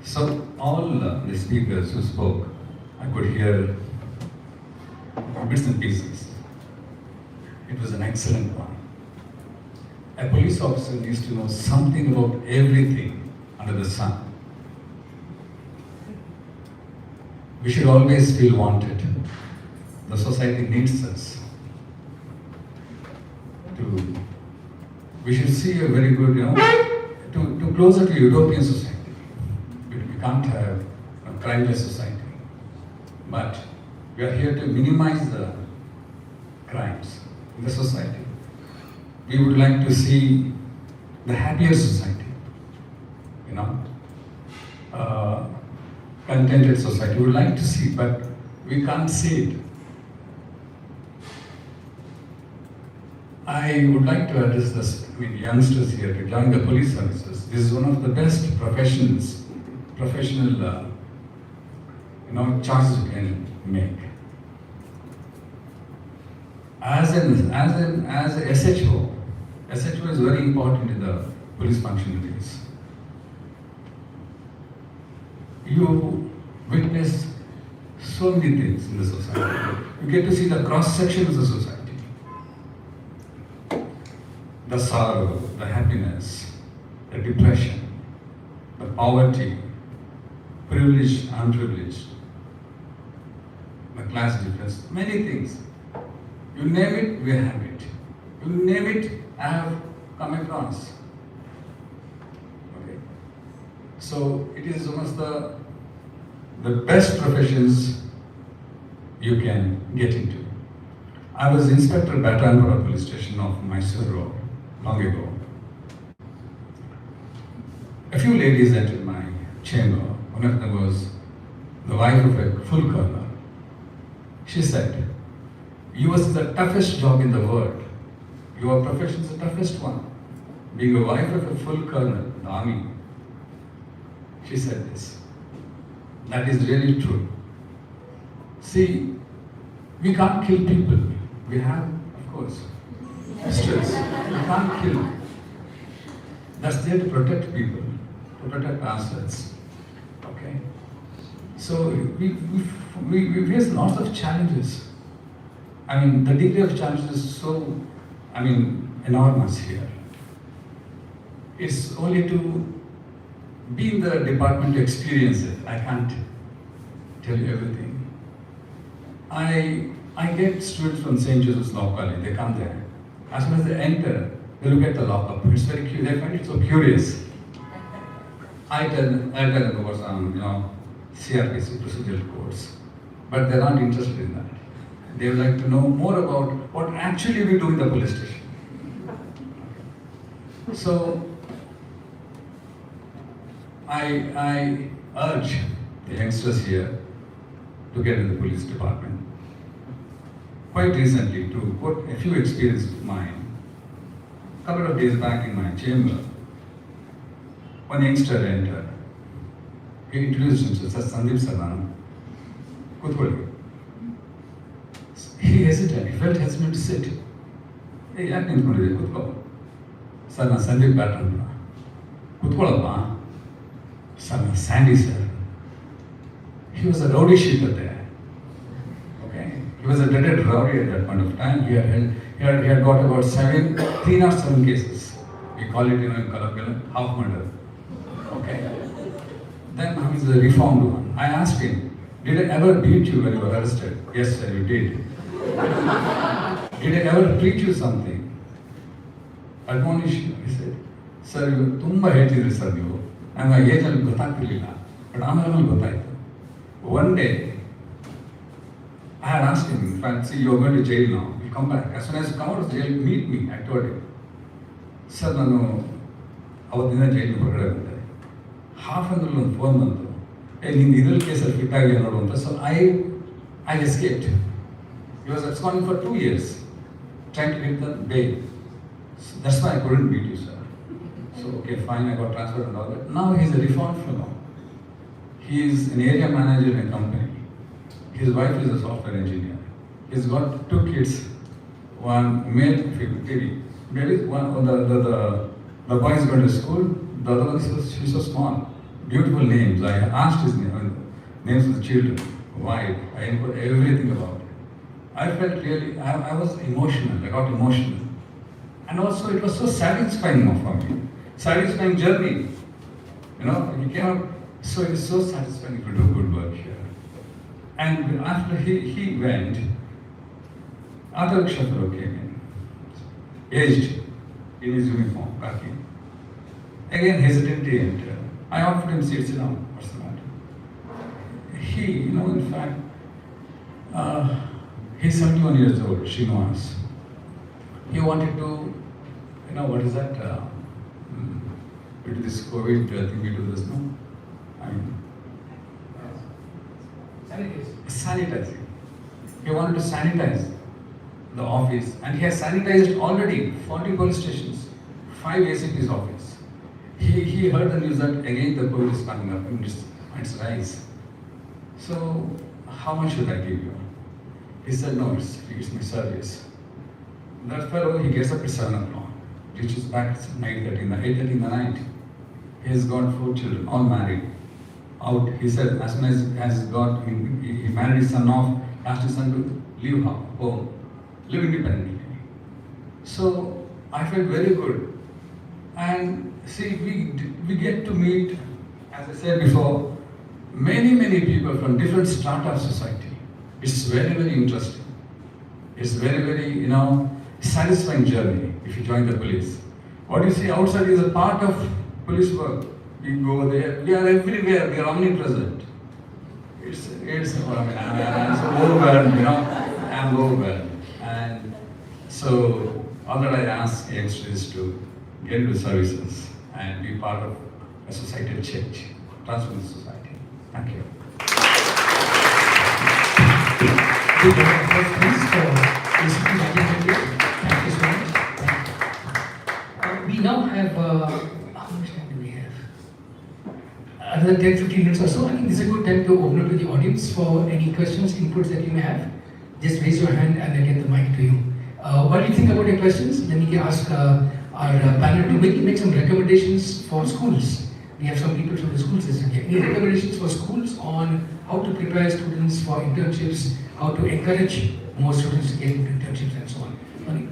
So all the speakers who spoke, I could hear bits and pieces. It was an excellent one. A police officer needs to know something about everything under the sun. We should always feel wanted. The society needs us. We should see a very good, to closer to European society. We can't have a crimeless society. But we are here to minimize the crimes in the society. We would like to see the happier society, contented society. We would like to see, but we can't see it. I would like to address youngsters here to join the police services. This is one of the best professional choices you can make. As a SHO is very important in the police functionaries. You witness so many things in the society. You get to see the cross-section of the society. The sorrow, the happiness, the depression, the poverty, privileged, unprivileged, the class difference, many things. You name it, we have it. You name it, I have come across. Okay. So it is one of the best professions you can get into. I was Inspector Batanpura Police Station of Mysore long ago. A few ladies entered my chamber. One of them was the wife of a full colonel. She said, "Yours is the toughest job in the world. Your profession is the toughest one. Being a wife of a full colonel in the army." She said this. That is really true. See, we can't kill people. We have, of course, pistols. We can't kill. That's there to protect people, to protect ourselves. Okay? So we face lots of challenges. I mean, the degree of challenges is so, enormous here. It's only to be in the department to experience it. I can't tell you everything. I get students from St. Joseph's Law College, they come there. As soon as they enter, they look at the lockup. It's very curious, they find it so curious. I tell them about some, CRPC procedural codes, but they're not interested in that. They would like to know more about what actually we do in the police station. So, I urge the youngsters here to get in the police department. Quite recently, to quote a few experiences of mine, a couple of days back in my chamber, one youngster entered. He introduced himself as Sandeep Sarana. Kutholi. He hesitated, he felt hesitant to sit. Hey, yaak nintkondidiya kutko? Sir, na Sandeep Patton. Kutkolappa. Sir, na Sandy sir. He was a rowdy shooter there. Okay? He was a dreaded rowdy at that point of time. He had got about 3 or 7 cases. We call it in colloquial half murder. Okay? Then he was a reformed one. I asked him, did I ever beat you when you were arrested? Yes, sir, you did. Did I ever treat you something? Admonish you? He said, sir, you tumba heltidri sir you. And my age alli gottaagtirilla. But ಆಮೇಲೆ ಗೊತ್ತಾಯ್ತು. One day, I had asked him, in fact, see, you're going to jail now. You'll come back. As soon as you come out of jail, meet me. I told him, sir, ನಾನು ಅವತ್ತಿನ ಜೈಲಿಗೆ ಹೊರಗಡೆ ಬಂದೆ. Half an hour on phone ಬಂತು. ನಿಂದು ಇದ್ರಲ್ಲಿ ಕೇಸಲ್ಲಿ fit ಆಗಿ ನೋಡು ಅಂತ. So I escaped. He was absconding for 2 years, trying to get the bail. So that's why I couldn't beat you, sir. So okay, fine, I got transferred and all that. Now he's a reformed fellow. He is an area manager in a company. His wife is a software engineer. He's got 2 kids, one male, the boy is going to school, the other one is so small. Beautiful names. I asked his names of the children. Why? I input everything about it. I felt really, I was emotional. I got emotional. And also it was so satisfying for me. Satisfying journey. You came up, so it is so satisfying to do good work here. And after he went, Adar Kshatra came in, aged, in his uniform, khaki. Again, hesitantly entered. I offered him seats, what's the matter? He, in fact, he's 71 years old, Srinivas. He wanted to, what is that? Due to this COVID thing, we do this, no? Sanitizing. He wanted to sanitize the office, and he has sanitized already 40 police stations, 5 ACP's office. He heard the news that again the COVID is coming up and it's rise. So, how much should I give you? He said, no, it's my service. That fellow, he gets up at 7 o'clock, reaches back at 8:30 in the night. He has got 4 children, all married. Out, he said, as soon as he married his son off, asked his son to leave home, live independently. So, I felt very good. And see, we get to meet, as I said before, many people from different strata of society. It's very, very interesting. It's very, very, satisfying journey if you join the police. What you see outside is a part of police work. We go there, we are everywhere, we are omnipresent. I'm so overwhelmed, I'm overwhelmed. And so, all that I ask youngsters to get into services and be part of a societal change, transform the society. Thank you. Thank you so much. We now have, how much time do we have? Another 10-15 minutes or so. I think this is a good time to open up to the audience for any questions, inputs that you may have. Just raise your hand and I'll get the mic to you. What do you think about your questions? Then we can ask our panel to make some recommendations for schools We have some people from the school system. Any recommendations for schools on how to prepare students for internships, how to encourage more students to get internships and so on? Mani?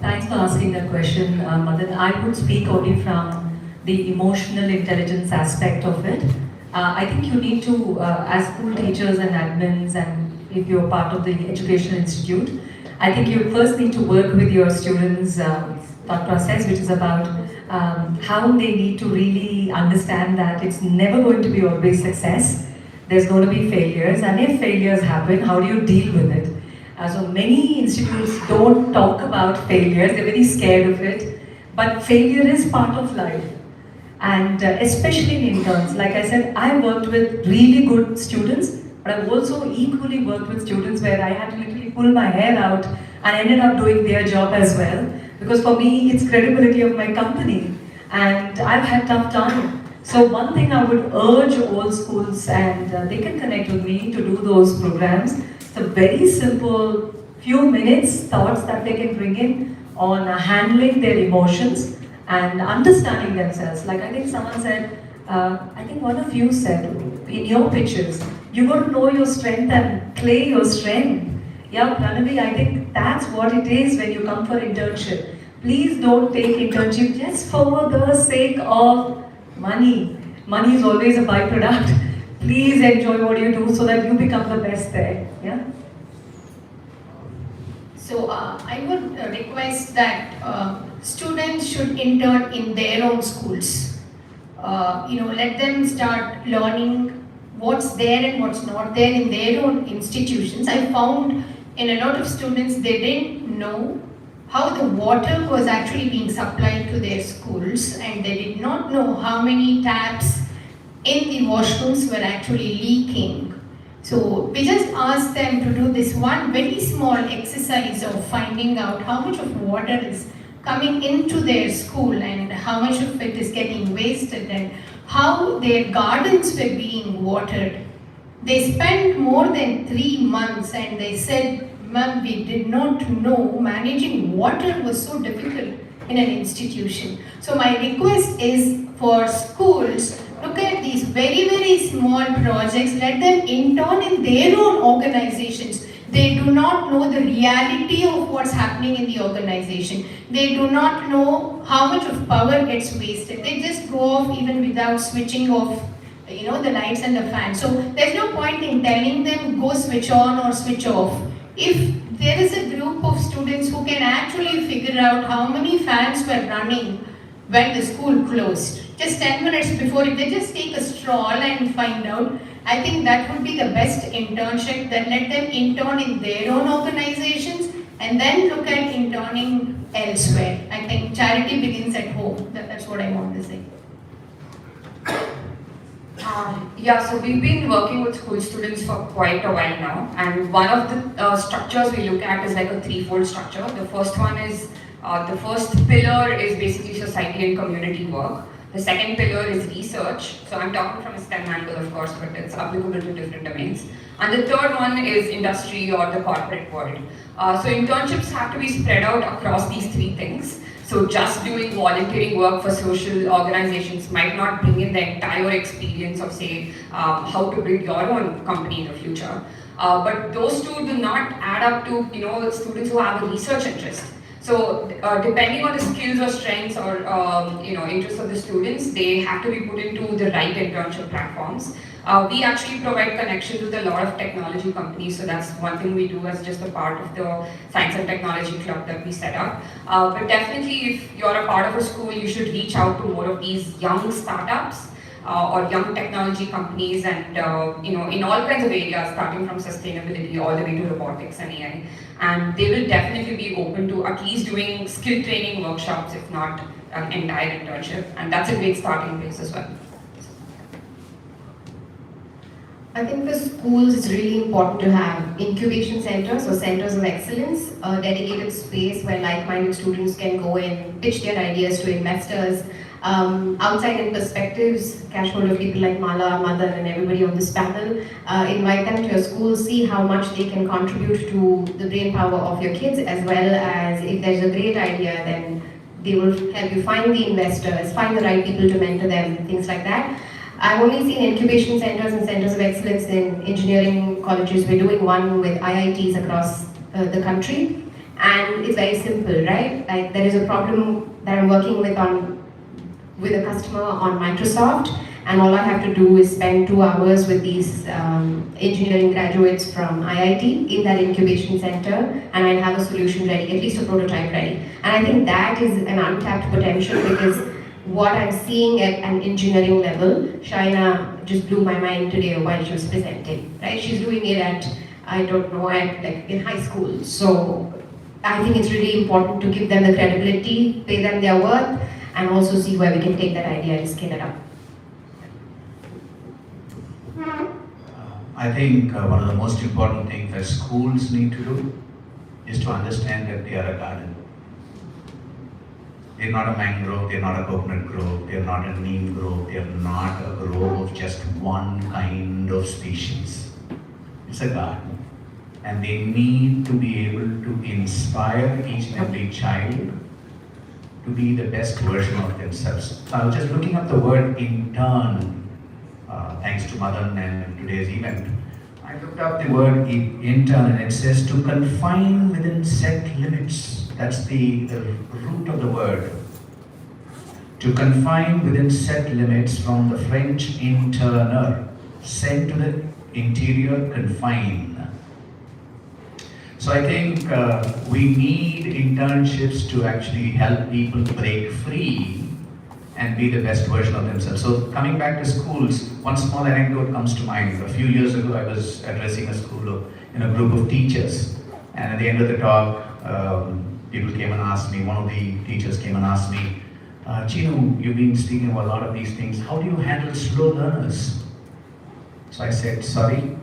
Thanks for asking that question, Madan. I would speak only from the emotional intelligence aspect of it. I think you need to, as school teachers and admins, and if you're part of the educational institute, I think you first need to work with your students' thought process, which is about how they need to really understand that it's never going to be always success. There's going to be failures, and if failures happen, how do you deal with it? So many institutes don't talk about failures, they're very scared of it, but failure is part of life. And especially in interns, like I said, I worked with really good students, but I've also equally worked with students where I had to literally pull my hair out and ended up doing their job as well. Because for me, it's credibility of my company, and I've had tough time. So one thing I would urge all schools, and they can connect with me to do those programs. It's a very simple, few minutes thoughts that they can bring in on handling their emotions and understanding themselves. Like I think someone said, I think one of you said in your pictures, you got to know your strength and play your strength. Yeah, Pranavi, I think that's what it is when you come for internship. Please don't take internship just for the sake of money. Money is always a byproduct. Please enjoy what you do so that you become the best there. Yeah. So I would request that students should intern in their own schools. Let them start learning what's there and what's not there in their own institutions. I found in a lot of students, they didn't know how the water was actually being supplied to their schools, and they did not know how many taps in the washrooms were actually leaking. So we just asked them to do this one very small exercise of finding out how much of water is coming into their school and how much of it is getting wasted and how their gardens were being watered. They spent more than 3 months and they said, "Ma'am, we did not know managing water was so difficult in an institution." So my request is for schools, look at these very, very small projects, let them intern in their own organizations. They do not know the reality of what's happening in the organization. They do not know how much of power gets wasted. They just go off even without switching off the lights and the fans. So there's no point in telling them go switch on or switch off. If there is a group of students who can actually figure out how many fans were running when the school closed, just 10 minutes before, if they just take a stroll and find out, I think that would be the best internship. Then let them intern in their own organizations and then look at interning elsewhere. I think charity begins at home. That's what I want to say. So we've been working with school students for quite a while now, and one of the structures we look at is like a threefold structure. The first one is, the first pillar is basically society and community work. The second pillar is research. So I'm talking from a STEM angle, of course, but it's applicable to different domains. And the third one is industry or the corporate world. So internships have to be spread out across these three things. So just doing volunteering work for social organizations might not bring in the entire experience of, say, how to build your own company in the future. But those two do not add up to, students who have a research interest. So depending on the skills or strengths or interests of the students, they have to be put into the right internship platforms. We actually provide connections with a lot of technology companies, so that's one thing we do as just a part of the Science and Technology Club that we set up. But definitely, if you're a part of a school, you should reach out to more of these young startups or young technology companies, and in all kinds of areas, starting from sustainability all the way to robotics and AI. And they will definitely be open to at least doing skill training workshops, if not an entire internship. And that's a great starting place as well. I think for schools, it's really important to have incubation centers or centers of excellence, a dedicated space where like-minded students can go in, pitch their ideas to investors, outside-in perspectives, catch hold of people like Mala, Madan, and everybody on this panel, invite them to your school, see how much they can contribute to the brain power of your kids, as well as if there's a great idea, then they will help you find the investors, find the right people to mentor them, things like that. I've only seen incubation centers and centers of excellence in engineering colleges. We're doing one with IITs across the country, and it's very simple, right? Like there is a problem that I'm working with a customer on Microsoft, and all I have to do is spend 2 hours with these engineering graduates from IIT in that incubation center, and I'll have a solution ready, at least a prototype ready. And I think that is an untapped potential, because what I'm seeing at an engineering level, Shaina just blew my mind today while she was presenting, right? She's doing it at, I don't know, in high school. So I think it's really important to give them the credibility, pay them their worth, and also see where we can take that idea and scale it up. I think one of the most important things that schools need to do is to understand that they are a garden. They're not a mangrove, they're not a coconut grove, they're not a neem grove, they're not a grove of just one kind of species. It's a garden. And they need to be able to inspire each and every child to be the best version of themselves. So I was just looking up the word intern, thanks to Madan and today's event. I looked up the word intern, and it says to confine within set limits. That's the root of the word. To confine within set limits, from the French interner, sent to the interior, confine. So I think we need internships to actually help people break free and be the best version of themselves. So coming back to schools, one small anecdote comes to mind. A few years ago, I was addressing a school in a group of teachers, and at the end of the talk, people came and asked me, one of the teachers came and asked me, Chinu, you've been speaking about a lot of these things. How do you handle slow learners? So I said, sorry.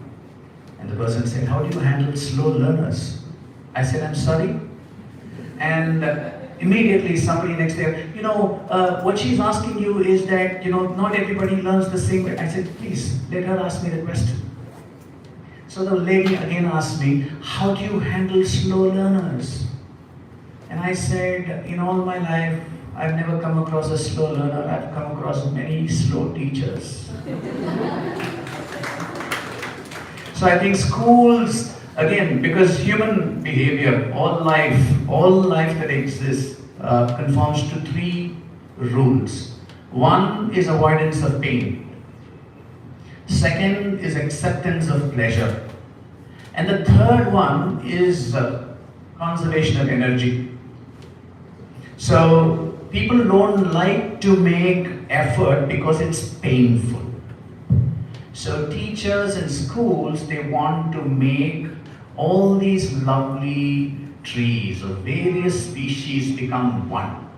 And the person said, how do you handle slow learners? I said, I'm sorry. And immediately somebody next there, what she's asking you is that, not everybody learns the same way. I said, please, let her ask me the question. So the lady again asked me, how do you handle slow learners? And I said, in all my life, I've never come across a slow learner. I've come across many slow teachers. So I think schools, again, because human behavior, all life that exists conforms to 3 rules. One is avoidance of pain. Second is acceptance of pleasure. And the third one is conservation of energy. So people don't like to make effort because it's painful. So teachers in schools, they want to make all these lovely trees of various species become one.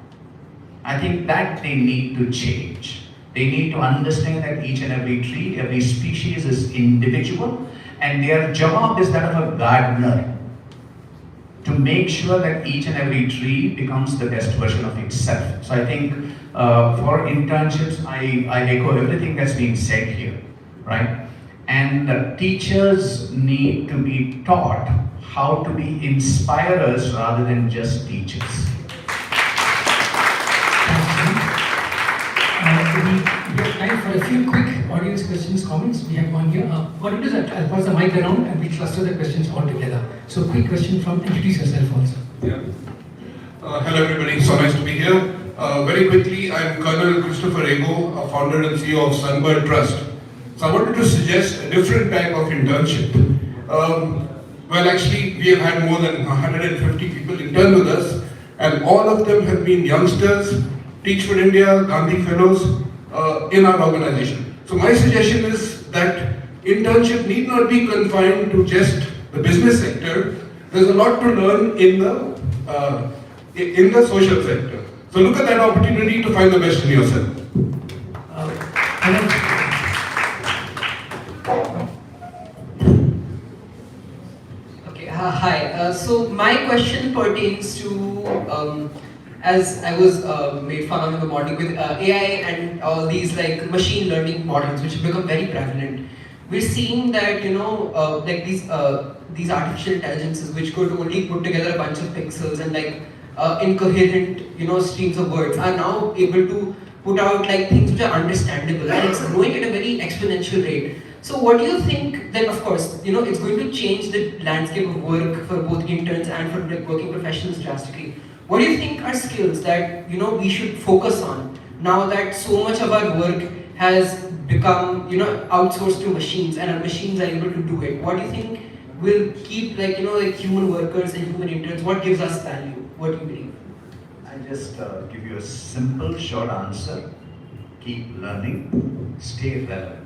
I think that they need to change. They need to understand that each and every tree, every species is individual, and their job is that of a gardener to make sure that each and every tree becomes the best version of itself. So I think for internships, I echo everything that's been said here, right? And teachers need to be taught how to be inspirers rather than just teachers. We have time for a few quick audience questions, comments. We have one here. What it is, I'll pass the mic around and we cluster the questions all together. So quick question from, introduce yourself also. Yeah. Hello everybody, so nice to be here. Very quickly, I'm Colonel Christopher Ego, founder and CEO of Sunbird Trust. So I wanted to suggest a different type of internship. Well, actually, we have had more than 150 people intern with us, and all of them have been youngsters, Teach for India, Gandhi Fellows in our organization. So my suggestion is that internship need not be confined to just the business sector. There's a lot to learn in the social sector. So look at that opportunity to find the best in yourself. Hi. So my question pertains to, as I was made fun of in the morning with AI and all these like machine learning models which have become very prevalent. We're seeing that like these artificial intelligences which could only put together a bunch of pixels and like incoherent, streams of words are now able to put out like things which are understandable, and it's growing at a very exponential rate. So what do you think then, of course, it's going to change the landscape of work for both interns and for like working professionals drastically. What do you think are skills that, we should focus on now that so much of our work has become, outsourced to machines and our machines are able to do it? What do you think will keep like, like human workers and human interns? What gives us value? What do you believe? I'll just give you a simple, short answer. Keep learning, stay relevant.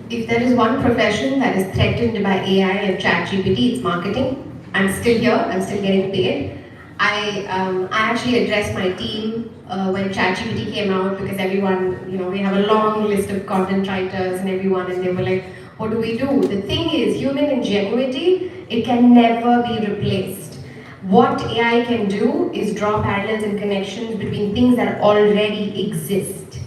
If there is one profession that is threatened by AI and ChatGPT, it's marketing. I'm still here, I'm still getting paid. I actually addressed my team when ChatGPT came out, because everyone, we have a long list of content writers and everyone, and they were like, what do we do? The thing is, human ingenuity, it can never be replaced. What AI can do is draw parallels and connections between things that already exist.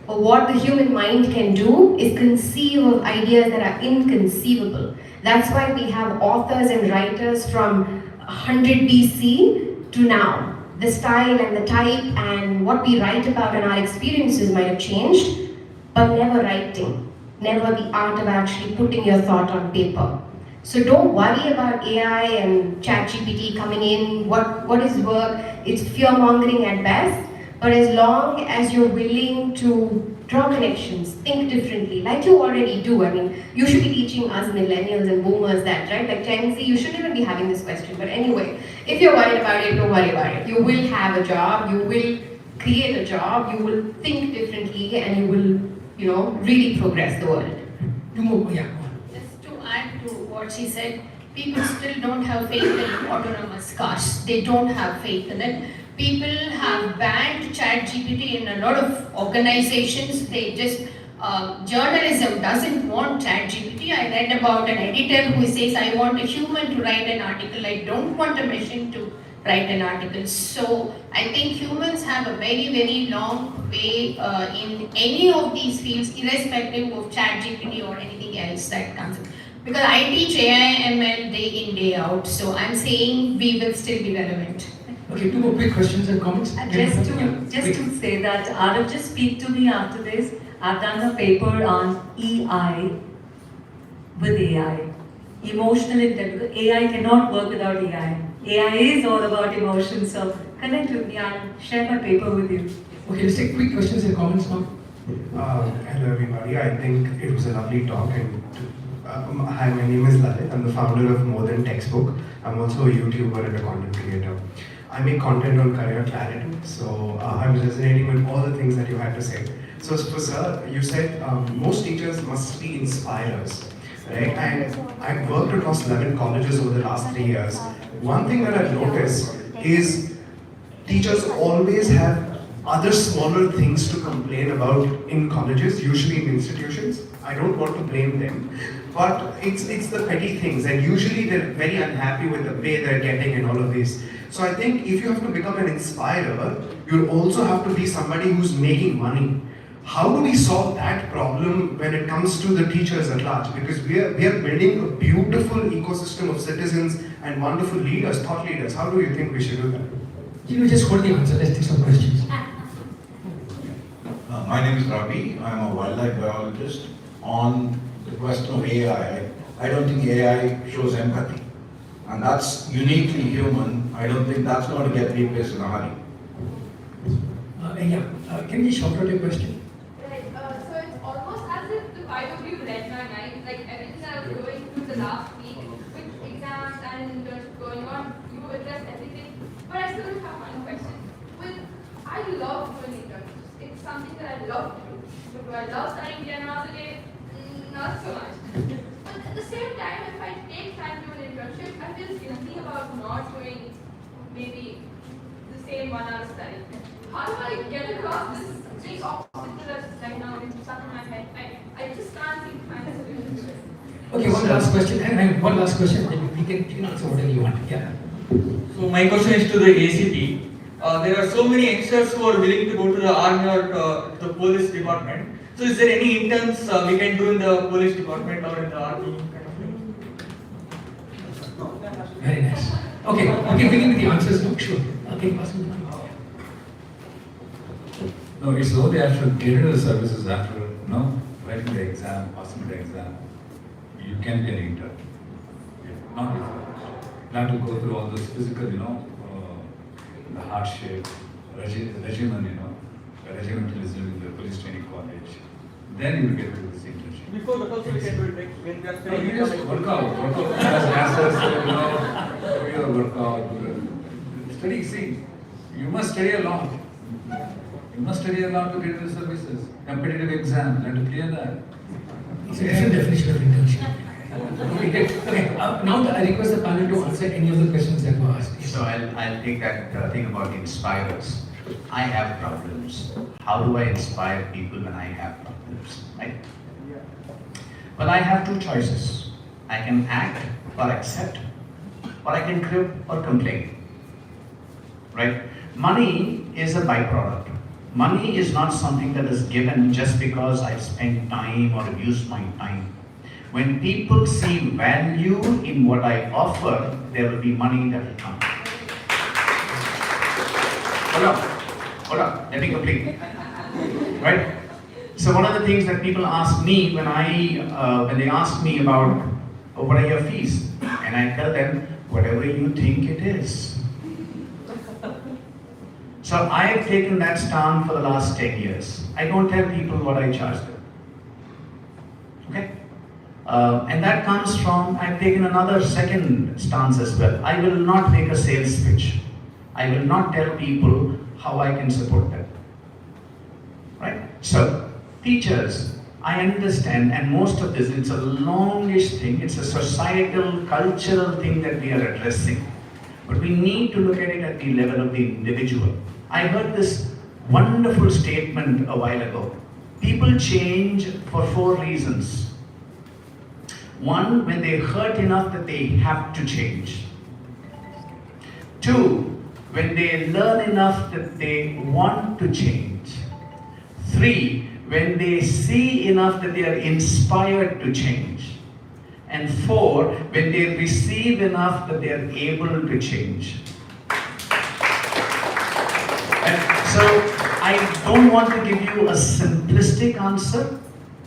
But what the human mind can do is conceive of ideas that are inconceivable. That's why we have authors and writers from 100 BC to now. The style and the type and what we write about and our experiences might have changed, but never writing, never the art of actually putting your thought on paper. So don't worry about AI and ChatGPT coming in, what is work, it's fear-mongering at best. But as long as you're willing to draw connections, think differently, like you already do. I mean, you should be teaching us millennials and boomers that, right? Like Gen Z, you shouldn't even be having this question. But anyway, if you're worried about it, don't worry about it. You will have a job, you will create a job, you will think differently, and you will, really progress the world. Just to add to what she said, people still don't have faith in autonomous cars. They don't have faith in it. People have banned ChatGPT in a lot of organizations. They just, journalism doesn't want ChatGPT. I read about an editor who says, I want a human to write an article. I don't want a machine to write an article. So I think humans have a very, very long way in any of these fields, irrespective of ChatGPT or anything else that comes. Because I teach AI, ML day in, day out. So I'm saying we will still be relevant. Okay, two more quick questions and comments. Just to say that, Arav, just speak to me after this. I've done a paper on EI with AI. Emotional intelligence. AI cannot work without AI. AI is all about emotions, so connect with me. I'll share my paper with you. Okay, let's take quick questions and comments now. Hello everybody, I think it was a lovely talk, and hi, my name is Lalit. I'm the founder of More Than Textbook. I'm also a YouTuber and a content creator. I make content on career clarity, so I was resonating with all the things that you had to say. So for sir, you said most teachers must be inspirers, right? And I've worked across 11 colleges over the last 3 years. One thing that I've noticed is teachers always have other smaller things to complain about in colleges, usually in institutions. I don't want to blame them, but it's the petty things, and usually they're very unhappy with the pay they're getting and all of this. So I think if you have to become an inspirer, you also have to be somebody who's making money. How do we solve that problem when it comes to the teachers at large? Because we are building a beautiful ecosystem of citizens and wonderful leaders, thought leaders. How do you think we should do that? Just hold the answer. Let's take some questions. My name is Ravi. I'm a wildlife biologist. On the question of AI, I don't think AI shows empathy. And that's uniquely human. I don't think that's going to get replaced in a hurry. Can you shout out your question? Right, so it's almost as if the five of you read my mind, like everything that I was going through the last week, with exams and internship going on, you addressed everything. But I still have one question. I love doing internships. It's something that I love to do. But do I love studying 10 hours a day? Not so much. But at the same time, if I take time to do an internship, I feel guilty about not doing maybe the same 1 hour study. How do I get across this big obstacle that's right now stuck in my head? I just can't seem to find a solution. Okay, one last question. And one last question. You can answer whatever you want. Yeah. So my question is to the ACT. There are so many youngsters who are willing to go to the army or the police department. So is there any interns we can do in the police department or in the army kind of thing? Very nice. Okay, okay, begin with the answers now. Sure. Okay, pass me the mic. No, it's though they have to get into the services after, writing the exam, passing the exam. You can be an intern. Not before. You have to go through all those physical, the hardship, regimentalism in the police training college. Then you will get to this internship. Before the also we can do it like when we are No, studying. you just work out. As your workout. Study, see, you must study a lot. You must study a lot to get into services. Competitive exams, and to clear that. It's a different definition of internship. Okay, great. Okay, now I request the panel to answer any of the questions that were asked. So I'll take that thing about inspirers. I have problems. How do I inspire people when I have problems? Right? Well, I have two choices. I can act or accept, or I can crib or complain. Right? Money is a byproduct. Money is not something that is given just because I spend time or abuse my time. When people see value in what I offer, there will be money that will come. Hold on, let me complete. Right? So one of the things that people ask me when they ask me about what are your fees, and I tell them whatever you think it is. So I have taken that stand for the last 10 years. I don't tell people what I charge them. Okay? And that comes from, I've taken another second stance as well. I will not make a sales pitch. I will not tell people how I can support them. Right? So, teachers, I understand, and most of this, it's a longish thing, it's a societal, cultural thing that we are addressing. But we need to look at it at the level of the individual. I heard this wonderful statement a while ago. People change for 4 reasons. 1, when they hurt enough that they have to change. 2, when they learn enough that they want to change. 3, when they see enough that they are inspired to change. And 4, when they receive enough that they are able to change. And so, I don't want to give you a simplistic answer.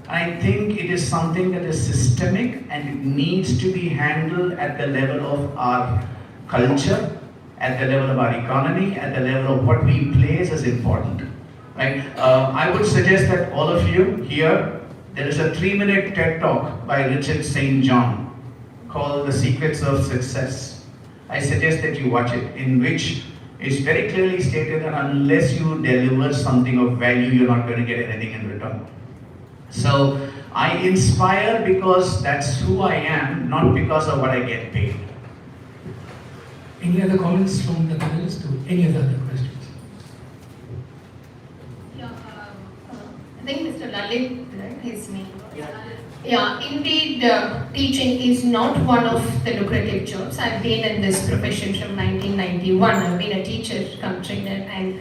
I think it is something that is systemic and it needs to be handled at the level of our culture, at the level of our economy, at the level of what we place as important. Right? I would suggest that all of you here, there is a 3-minute TED Talk by Richard St. John called The Secrets of Success. I suggest that you watch it, in which it's very clearly stated that unless you deliver something of value, you're not going to get anything in return. So I inspire because that's who I am, not because of what I get paid. Any other comments from the panelists to any other questions? I think Mr. Lalit, right, his name. Yeah, indeed, teaching is not one of the lucrative jobs. I've been in this profession from 1991. I've been a teacher, trainer, and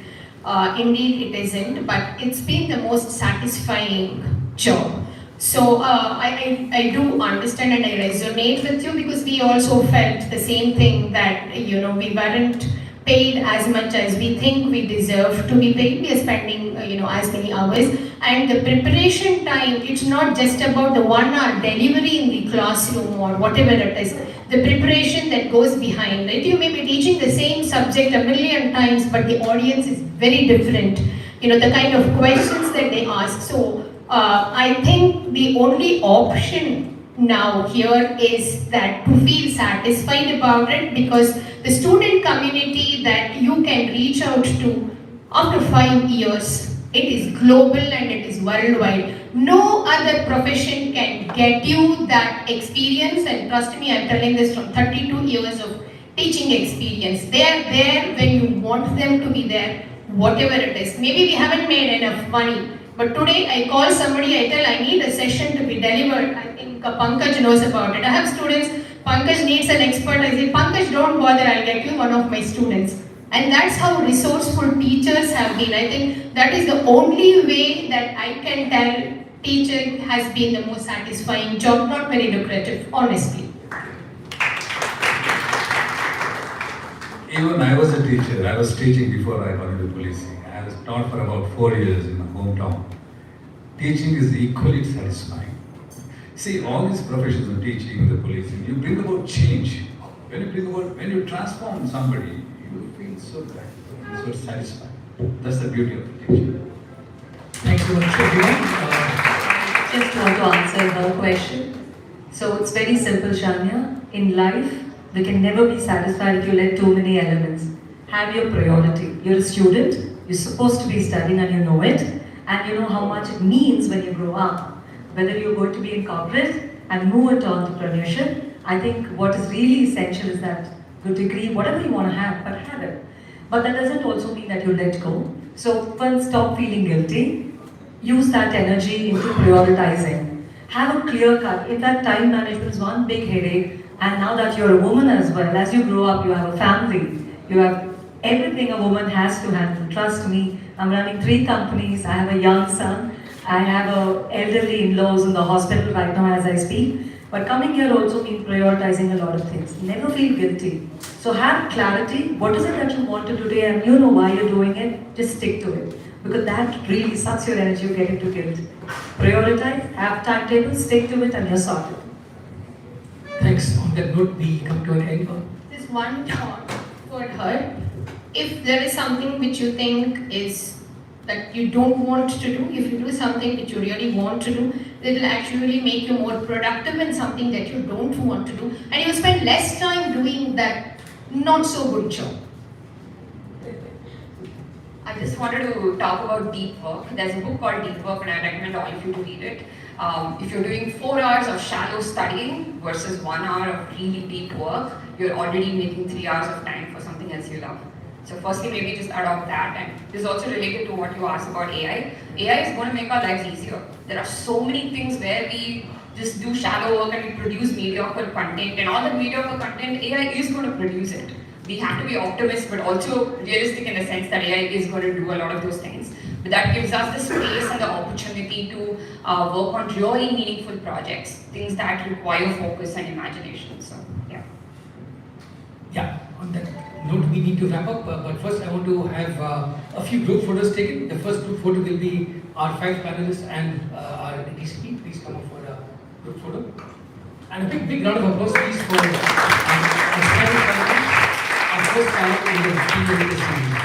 indeed it isn't, but it's been the most satisfying job. So I do understand and I resonate with you, because we also felt the same thing, that we weren't paid as much as we think we deserve to be paid. We are spending as many hours, and the preparation time, it's not just about the 1-hour delivery in the classroom or whatever it is. The preparation that goes behind it. You may be teaching the same subject a million times, but the audience is very different. The kind of questions that they ask. So I think the only option now here is that to feel satisfied about it, because the student community that you can reach out to after 5 years, it is global and it is worldwide. No other profession can get you that experience, and trust me, I'm telling this from 32 years of teaching experience. They are there when you want them to be there, whatever it is. Maybe we haven't made enough money, but today I call somebody, I tell I need a session to be delivered. I think Pankaj knows about it. I have students, Pankaj needs an expert. I say, Pankaj, don't bother, I'll get you one of my students. And that's how resourceful teachers have been. I think that is the only way that I can tell teaching has been the most satisfying job, not very lucrative, honestly. Even I was a teacher. I was teaching before I got into policing. I was taught for about 4 years in my hometown. Teaching is equally satisfying. See, all these professions of teaching, the policing, you bring about change. When you transform somebody, you feel so good, so satisfied. That's the beauty of the teaching. Thanks so much, everyone. Just want to answer her question. So it's very simple, Shania. In life, we can never be satisfied if you let too many elements. Have your priority. You're a student, you're supposed to be studying and you know it, and you know how much it means when you grow up. Whether you're going to be in corporate and move into entrepreneurship, I think what is really essential is that good degree, whatever you want to have, but have it. But that doesn't also mean that you let go. So first, stop feeling guilty. Use that energy into prioritizing. Have a clear cut. If that time management is one big headache, and now that you're a woman as well, as you grow up, you have a family, you have everything a woman has to handle. Trust me, I'm running 3 companies, I have a young son, I have elderly in-laws in the hospital right now as I speak. But coming here also means prioritizing a lot of things. Never feel guilty. So have clarity. What is it that you want to do today and you know why you're doing it? Just stick to it. Because that really sucks your energy, you get into guilt. Prioritize, have timetables, stick to it and you're sorted. Thanks. On that note, we come to an end. Just one thought for her. If there is something which you think is that you don't want to do, if you do something which you really want to do, it will actually make you more productive in something that you don't want to do, and you spend less time doing that not so good job. I just wanted to talk about deep work. There's a book called Deep Work and I recommend all of you to read it. If you're doing 4 hours of shallow studying versus 1 hour of really deep work, you're already making 3 hours of time for something else you love. So firstly, maybe just adopt that. And this is also related to what you asked about AI. AI is going to make our lives easier. There are so many things where we just do shallow work and we produce mediocre content, and all that mediocre content, AI is going to produce it. We have to be optimists but also realistic in the sense that AI is going to do a lot of those things. But that gives us the space and the opportunity to work on really meaningful projects, things that require focus and imagination. So, yeah. Yeah, on that note, we need to wrap up. But first, I want to have a few group photos taken. The first group photo will be our 5 panelists and our DCP. Please come up for a group photo. And a big round of applause, please, for our first panel in the Teenovators series.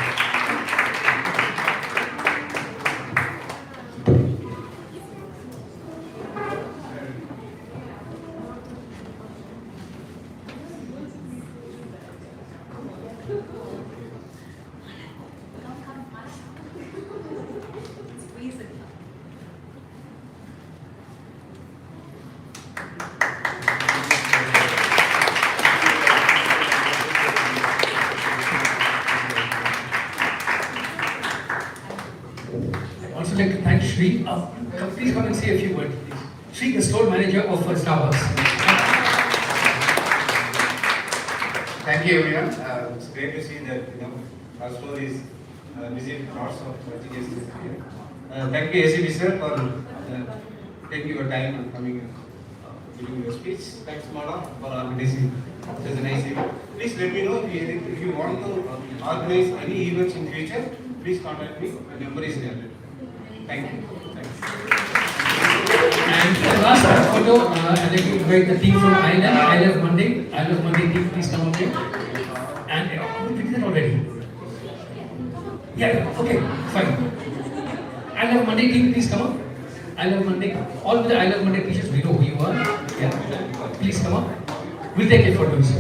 I'd like to thank Shri. Please come and say a few words, please. Shri, the store manager of Starbucks. Thank you, everyone. It's great to see that our store is receiving lots of messages here. Thank you, ACB sir, for taking your time and coming and giving your speech. Thanks, Mala, for organizing such a nice event. Please let me know if you want to organize any events in future. Please contact me. My number is there. Thank you. And the last photo, I'd like to invite the team from ILM, I Love Monday. I Love Monday team, please come up here. And we did that already. Yeah, okay, fine. I Love Monday team, please come up. I Love Monday. All of the I Love Monday teachers, we know who you are. Yeah, please come up. We'll take it for photos.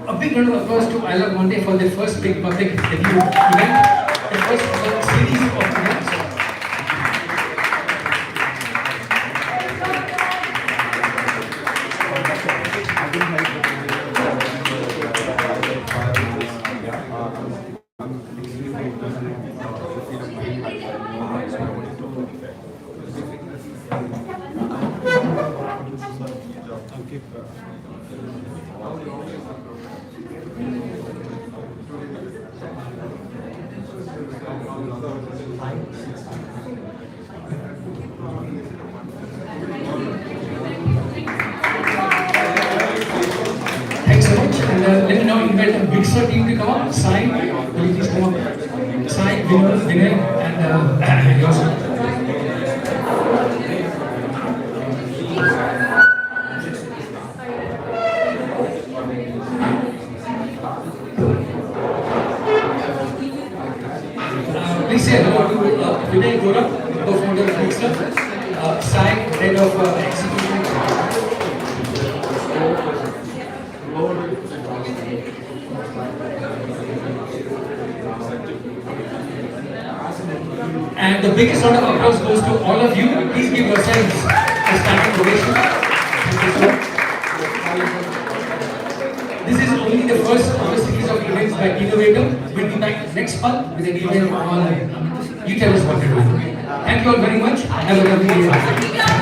A big round of applause to I Love Monday for their first big public debut event. The first series of events. invite the mixer team to come up. Sai, will you please come up? Sai, Vinay, and yourself. Please say hello to Vinay Gora, co-founder of Mixer, Sai, head of execution. And the biggest round of applause goes to all of you. Please give yourselves a standing ovation. Thank you, sir. This is only the first of a series of events by Teenovators. We'll be back next month with an event on you tell us what to do. Thank you all very much. Have a lovely day.